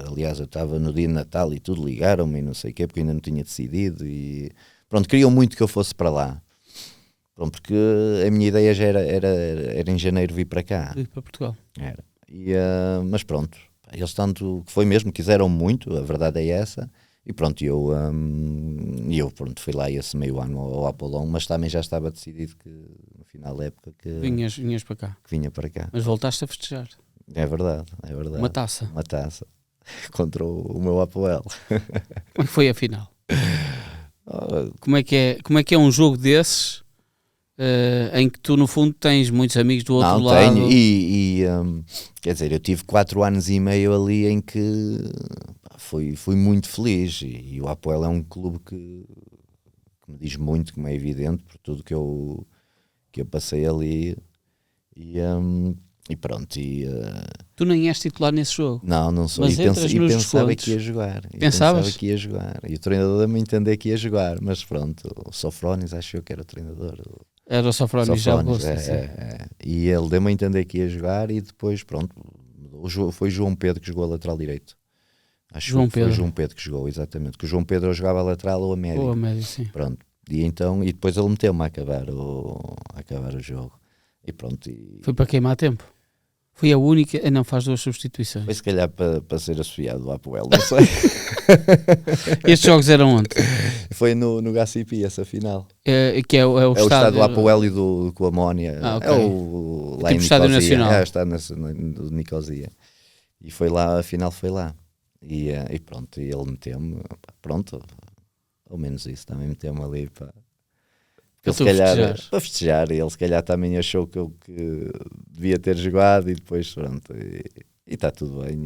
aliás eu estava no dia de Natal e tudo, ligaram-me e não sei o quê, porque ainda não tinha decidido e pronto, queriam muito que eu fosse para lá. Pronto, porque a minha ideia já era em janeiro vir para cá. Vir para Portugal. Era. Mas pronto, eles tanto que foi mesmo, quiseram muito, a verdade é essa. E pronto, eu pronto, fui lá esse meio ano ao Apollon, mas também já estava decidido que no final da época que vinhas para cá. Que vinha para cá. Mas voltaste a festejar. É verdade. Uma taça contra o meu Apoel. Como foi a final? Como é que é um jogo desses em que tu no fundo tens muitos amigos do outro lado? Não, tenho, quer dizer, eu tive 4 anos e meio ali em que fui muito feliz e o Apoel é um clube que me diz muito, como é evidente, por tudo que eu passei ali e pronto. Tu nem és titular nesse jogo? Não sou. Mas pensava que ia jogar. Pensavas? Pensava que ia jogar. E o treinador deu-me a entender que ia jogar, mas pronto, o Sofrónis achou que era o treinador. Era o Sofrónis, já gosto. E ele deu-me a entender que ia jogar e depois, pronto, foi João Pedro que jogou a lateral direito. Acho que foi João Pedro que jogou, exatamente. Que o João Pedro jogava a lateral ou a médio. Ou a médio, sim. Pronto. E depois ele meteu-me a acabar o jogo. E pronto. Foi para queimar tempo? Foi a única... Não, faz 2 substituições. Foi se calhar para ser associado ao Apoel, não sei. Estes jogos eram onde? Foi no GACP, essa final. Que é o estádio do Apoel e do Amónia. Okay. É o lá tipo em Estádio Nicosia. Nacional. É o estádio do Nicosia. E foi lá, a final foi lá. E pronto, e ele meteu-me, pronto, ao menos isso, também meteu-me ali para festejar. E ele se calhar também achou que eu devia ter jogado e depois pronto, e está tudo bem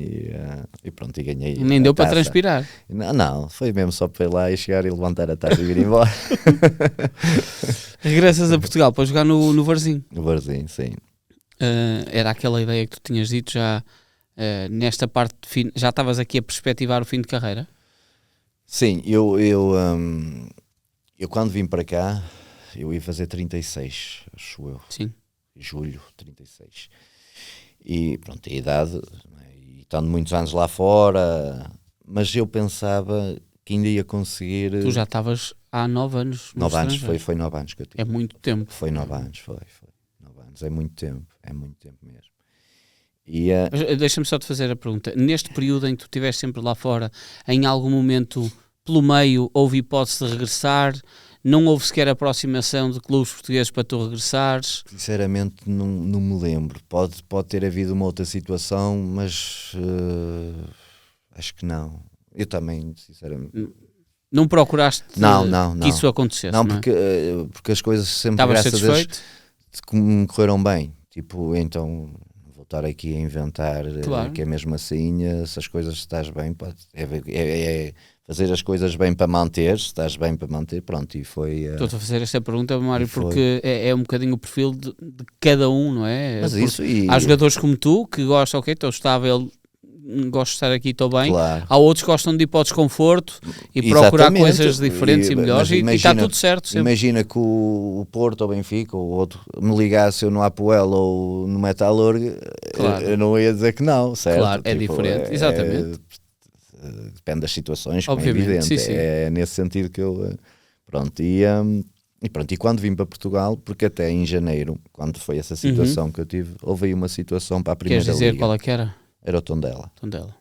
e pronto, e ganhei. E nem deu para transpirar. Não, foi mesmo só para ir lá e chegar e levantar a taça e vir embora. Regressas a Portugal para jogar no Varzim. No Varzim, sim. Era aquela ideia que tu tinhas dito já nesta parte de fim, já estavas aqui a perspectivar o fim de carreira? Sim, eu quando vim para cá, eu ia fazer 36, acho eu. Sim. Julho, 36. E pronto, a idade, e estando muitos anos lá fora, mas eu pensava que ainda ia conseguir. Tu já estavas há 9 anos no 9 anos, estrangeiro. foi 9 anos que eu tive. É muito tempo. Foi 9 anos, foi 9 anos, é muito tempo mesmo. E, Mas deixa-me só te fazer a pergunta. Neste período em que tu estiveste sempre lá fora, em algum momento, pelo meio, houve hipótese de regressar? Não houve sequer aproximação de clubes portugueses para tu regressares? sinceramente não me lembro. Pode ter havido uma outra situação, mas acho que não. Eu também, sinceramente. Não procuraste Não. que isso acontecesse? Não, Não, porque as coisas sempre, estavas graças a Deus, satisfeito? me correram bem. Tipo, então vou estar aqui a inventar Claro. que é mesmo assim, se as coisas estás bem, é fazer as coisas bem para manter, se estás bem para manter, pronto, e foi... Estou-te a fazer esta pergunta, Mário, e foi. porque é um bocadinho o perfil de cada um, não é? Mas Porque isso e... há jogadores como tu que gostam, ok, estou estável, gosto de estar aqui, estou bem. Claro. Há outros que gostam de ir para o desconforto e procurar Exatamente. coisas diferentes e melhores, e está tudo certo sempre. Imagina que o Porto ou o Benfica ou outro me ligasse eu no Apoel ou no Metalurg, Claro. eu não ia dizer que não, certo? Claro, é diferente, exatamente. Depende das situações, como Obviamente, é evidente. sim. É nesse sentido que eu... Pronto, e quando vim para Portugal, porque até em janeiro, quando foi essa situação que eu tive, houve aí uma situação para a Primeira Queres dizer Liga. qual é que era? Era o Tondela. Tondela.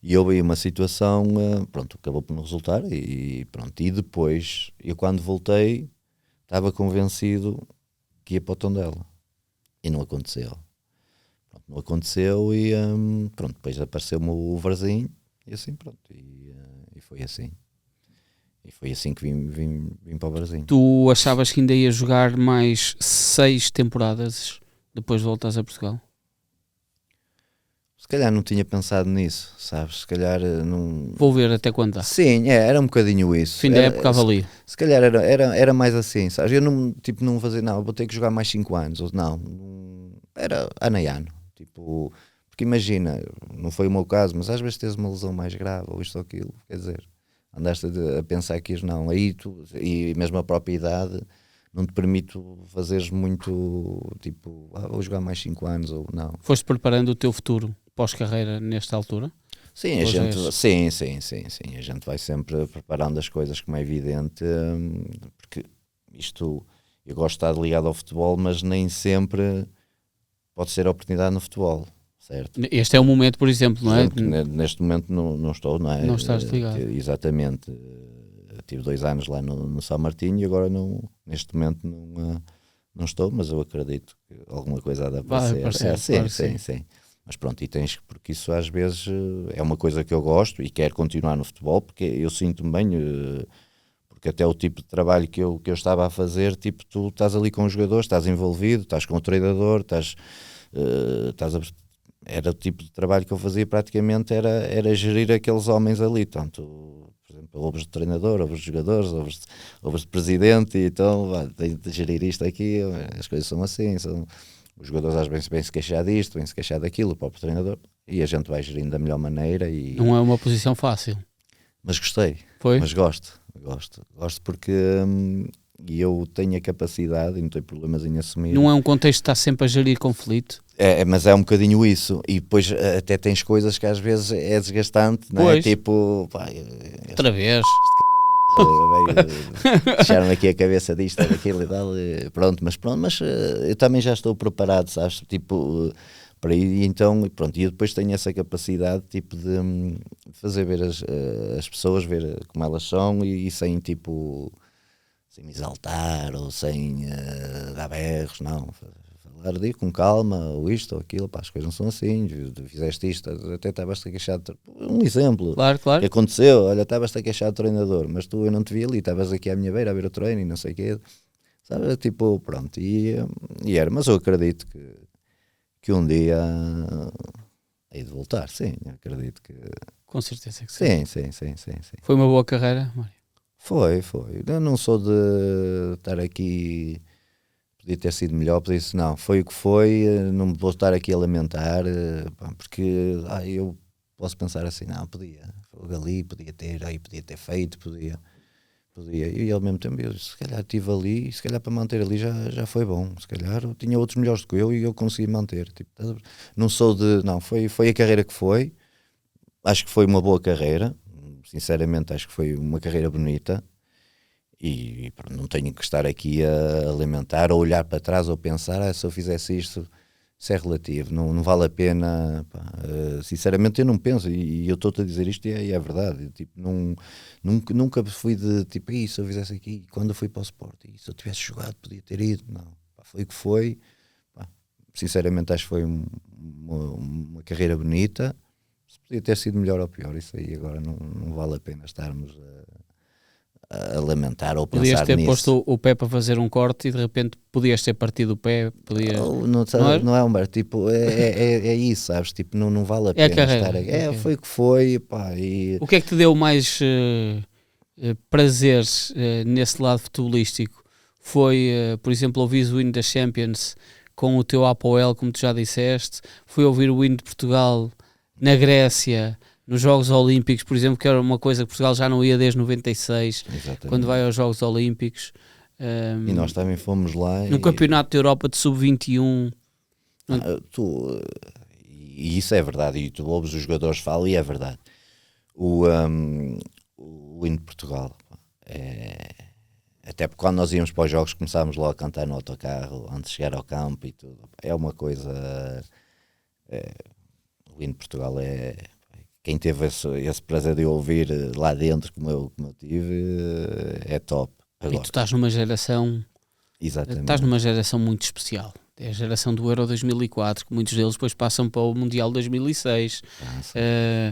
E houve aí uma situação, pronto, acabou por não resultar e pronto. E depois, eu quando voltei, estava convencido que ia para o Tondela. E não aconteceu. Pronto, não aconteceu e pronto, depois apareceu-me o Varzinho e assim pronto. E foi assim. E foi assim que vim para o Varzinho. Tu achavas que ainda ia jogar mais 6 temporadas depois de voltares a Portugal? Se calhar não tinha pensado nisso, sabes? Se calhar não... Vou ver até quando dá. Sim, era um bocadinho isso. Fim da época avalia. Se calhar era mais assim, sabes? Eu não fazia, não, vou ter que jogar mais 5 anos. Ou não, era ano a ano. Tipo, porque imagina, não foi o meu caso, mas às vezes tens uma lesão mais grave ou isto ou aquilo, quer dizer, andaste a pensar que não, aí tu, e mesmo a própria idade não te permite fazeres muito, tipo, vou jogar mais 5 anos ou não. Foste preparando o teu futuro pós-carreira nesta altura? Sim, a gente vai sempre preparando as coisas, como é evidente, porque isto, eu gosto de estar ligado ao futebol, mas nem sempre pode ser a oportunidade no futebol, certo? Este é o momento, por exemplo, não é? Neste momento não estou, não é? Não estás ligado. Exatamente. Tive 2 anos lá no São Martinho e agora neste momento não estou, mas eu acredito que alguma coisa há de aparecer. Sim. Mas pronto, porque isso às vezes é uma coisa que eu gosto e quero continuar no futebol, porque eu sinto-me bem, porque até o tipo de trabalho que eu estava a fazer, tipo, tu estás ali com os jogadores, estás envolvido, estás com o treinador, era o tipo de trabalho que eu fazia praticamente, era gerir aqueles homens ali, tanto, por exemplo, ouves de treinador, ouves de jogadores, ouves de presidente, e então, tens de gerir isto aqui, as coisas são assim, os jogadores às vezes vêm se queixar disto, vêm se queixar daquilo, o próprio treinador, e a gente vai gerindo da melhor maneira. Não é uma posição fácil. Mas gostei, Foi? Mas gosto porque eu tenho a capacidade e não tenho problemas em assumir. Não é um contexto que está sempre a gerir conflito? Mas é um bocadinho isso, e depois até tens coisas que às vezes é desgastante, não é? Tipo, outra vez. Deixaram aqui a cabeça disto, daquilo e tal, pronto, mas eu também já estou preparado, sabes, tipo, para ir, e então, pronto, e eu depois tenho essa capacidade, tipo, de fazer ver as pessoas, ver como elas são, e sem, tipo, sem me exaltar, ou sem dar berros, não, falar de com calma, ou isto, ou aquilo, pá, as coisas não são assim, fizeste isto, até estavas a queixar, um exemplo, Claro. que aconteceu, olha, estavas a queixar do treinador, mas eu não te vi ali, estavas aqui à minha beira a ver o treino e não sei o quê, sabe, tipo, pronto, e era, mas eu acredito que um dia hei de voltar, sim, acredito que... Com certeza que sim. Sim. Foi uma boa carreira, Mário? Foi, eu não sou de estar aqui... Podia ter sido melhor, não, foi o que foi, não me vou estar aqui a lamentar, porque eu posso pensar assim, não, podia ter feito, podia. E ao mesmo tempo, eu, se calhar estive ali, se calhar para manter ali já foi bom. Se calhar eu tinha outros melhores do que eu e eu consegui manter. Tipo, não sou de. Não, foi a carreira que foi. Acho que foi uma boa carreira. Sinceramente, acho que foi uma carreira bonita. E não tenho que estar aqui a lamentar ou olhar para trás ou pensar, se eu fizesse isto. Isso é relativo, não vale a pena. Pá, sinceramente eu não penso, e eu estou-te a dizer isto e é verdade. Tipo, nunca fui de tipo, se eu fizesse aqui, quando eu fui para o Sporting, se eu tivesse jogado podia ter ido. Não, pá, foi o que foi. Pá, sinceramente acho que foi uma carreira bonita. Se podia ter sido melhor ou pior, isso aí agora não vale a pena estarmos a lamentar ou Podias pensar ter nisso. posto o pé para fazer um corte e de repente podias ter partido o pé. Não é um bar, tipo, é isso, sabes? Tipo, não vale a pena estar aqui. Foi o que foi, pá. O que é que te deu mais prazeres nesse lado futebolístico? Foi, por exemplo, ouvir o hino da Champions com o teu Apoel, como tu já disseste? Foi ouvir o hino de Portugal na Grécia, nos Jogos Olímpicos, por exemplo, que era uma coisa que Portugal já não ia desde 96, Exatamente. quando vai aos Jogos Olímpicos. E nós também fomos lá. No Campeonato da Europa de Sub-21. E isso é verdade, e tu ouves os jogadores falam e é verdade. O hino de Portugal, até porque quando nós íamos para os jogos começámos logo a cantar no autocarro, antes de chegar ao campo e tudo. É uma coisa... o hino de Portugal quem teve esse prazer de ouvir lá dentro, como eu tive, é top. Agora. E tu estás numa geração... Exatamente. Estás numa geração muito especial. É a geração do Euro 2004, que muitos deles depois passam para o Mundial 2006.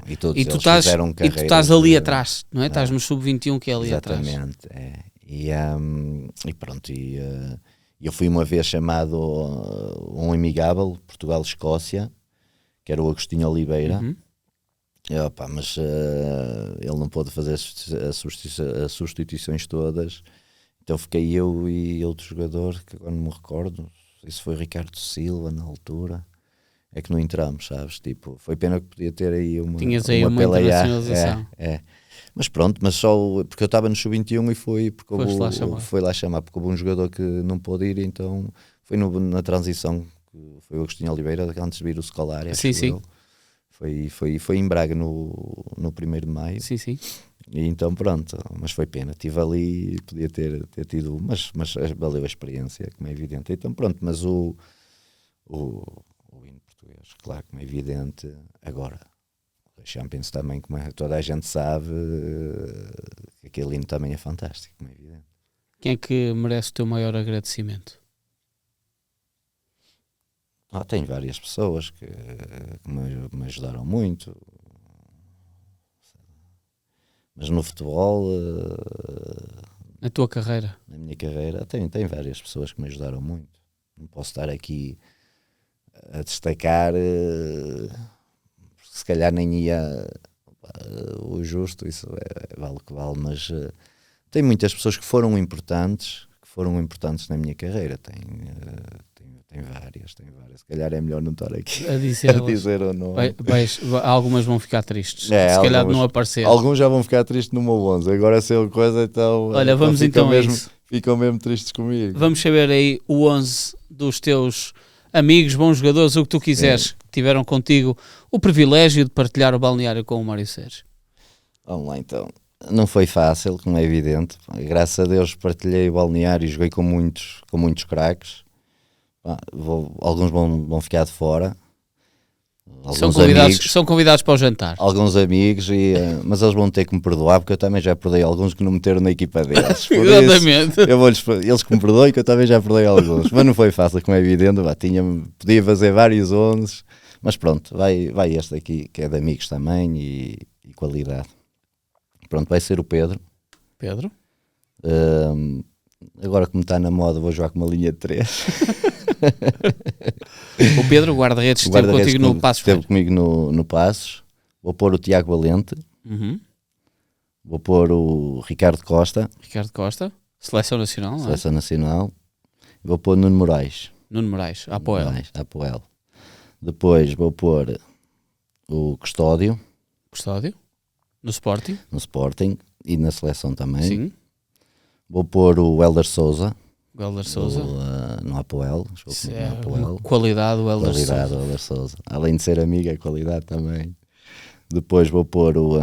E todos e tu estás ali atrás, não é? Estás no Sub-21 que é ali exatamente, atrás. E pronto, eu fui uma vez chamado a um amigável, Portugal-Escócia, que era o Agostinho Oliveira. Uhum. Mas ele não pôde fazer as substituições todas, então fiquei eu e outro jogador que agora não me recordo, isso foi Ricardo Silva na altura, é que não entramos, sabes? Tipo, foi pena que podia ter aí uma internacionalização. Mas pronto, mas só porque eu estava no Sub-21 e fui lá chamar, porque houve um jogador que não pôde ir, então foi na transição, foi o Agostinho Oliveira antes de vir o Scolari. Sim. Foi em Braga no 1º de maio. Sim. E então pronto, mas foi pena. Estive ali, podia ter tido, mas valeu a experiência, como é evidente. Então pronto, mas o hino português, claro, como é evidente. Agora, a Champions também, como toda a gente sabe, aquele hino também é fantástico, como é evidente. Quem é que merece o teu maior agradecimento? Tem várias pessoas que me ajudaram muito, mas no futebol, na tua carreira, na minha carreira, tem várias pessoas que me ajudaram muito. Não posso estar aqui a destacar, se calhar nem ia o justo, isso vale o que vale, mas tem muitas pessoas que foram importantes na minha carreira. Tem várias. Se calhar é melhor não estar aqui a dizer ou não. Algumas vão ficar tristes. Se calhar não aparecer. Alguns já vão ficar tristes no meu 11. Agora se é uma coisa, então. Olha, vamos então mesmo, ficam mesmo tristes comigo. Vamos saber aí o 11 dos teus amigos, bons jogadores, o que tu quiseres, que tiveram contigo o privilégio de partilhar o balneário com o Mário Sérgio. Vamos lá então. Não foi fácil, como é evidente. Graças a Deus partilhei o balneário e joguei com muitos craques. Alguns vão ficar de fora. São convidados para o jantar. Alguns amigos, mas eles vão ter que me perdoar, porque eu também já perdoei alguns que não meteram na equipa deles. Exatamente. Eles que me perdoem, que eu também já perdoei alguns. Mas não foi fácil, como é evidente. Podia fazer vários 11, mas pronto, vai este aqui, que é de amigos também e qualidade. Pronto, vai ser o Pedro. Agora, como está na moda, vou jogar com uma linha de 3. O Pedro, o guarda-redes, esteve contigo no Passos. Esteve comigo no Passos. Vou pôr o Tiago Valente. Uhum. Vou pôr o Ricardo Costa. Seleção Nacional. Seleção Nacional. Vou pôr Nuno Moraes. Apoel. Depois vou pôr o Custódio. No Sporting. E na seleção também. Sim. Vou pôr o Hélder Sousa. O Hélder Sousa. No Apoel. Isso é uma qualidade, o Hélder Sousa. Qualidade, o Hélder Sousa. Além de ser amigo, é qualidade também. Depois vou pôr o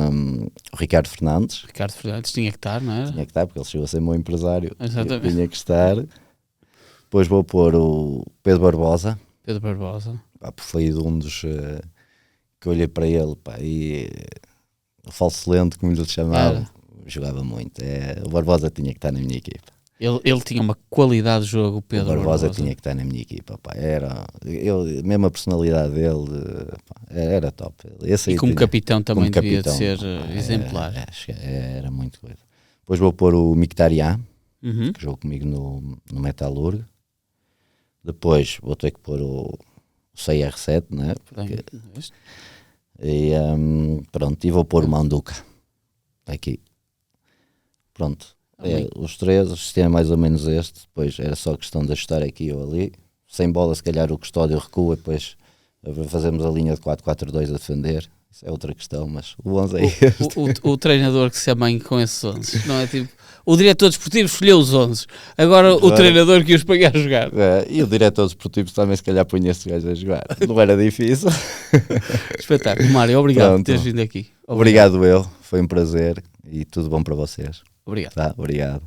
Ricardo Fernandes. Ricardo Fernandes tinha que estar, não é? Tinha que estar, porque ele chegou a ser meu empresário. Exatamente. Tinha que estar. Depois vou pôr o Pedro Barbosa. Pedro Barbosa. Foi um dos que eu olhei para ele, e o falso lento, como lhe chamava, jogava muito. O Barbosa tinha que estar na minha equipa. Ele tinha uma qualidade de jogo, o Pedro Barbosa. Tinha que estar na minha equipa, mesmo a personalidade dele, era top. E como capitão também devia de ser exemplar. Era muito coisa. Depois vou pôr o Mkhitaryan, que jogou comigo no Metalurg. Depois vou ter que pôr o CR7, né? Pronto, e vou pôr o Manduca. Está aqui. Pronto. Os três, o sistema é mais ou menos este. Depois era só questão de ajustar aqui ou ali. Sem bola, se calhar o Custódio recua, depois fazemos a linha de 4-4-2 a defender. Isso é outra questão, mas o 11 é este. O treinador que se amanha com esses 11, não é tipo... O diretor desportivo escolheu os 11, agora o treinador que os põe a jogar. E o diretor desportivo também se calhar punha estes gajos a jogar. Não era difícil. Espetáculo. Mário, obrigado por teres vindo aqui. Obrigado eu, foi um prazer e tudo bom para vocês. Obrigado. Tá, obrigado.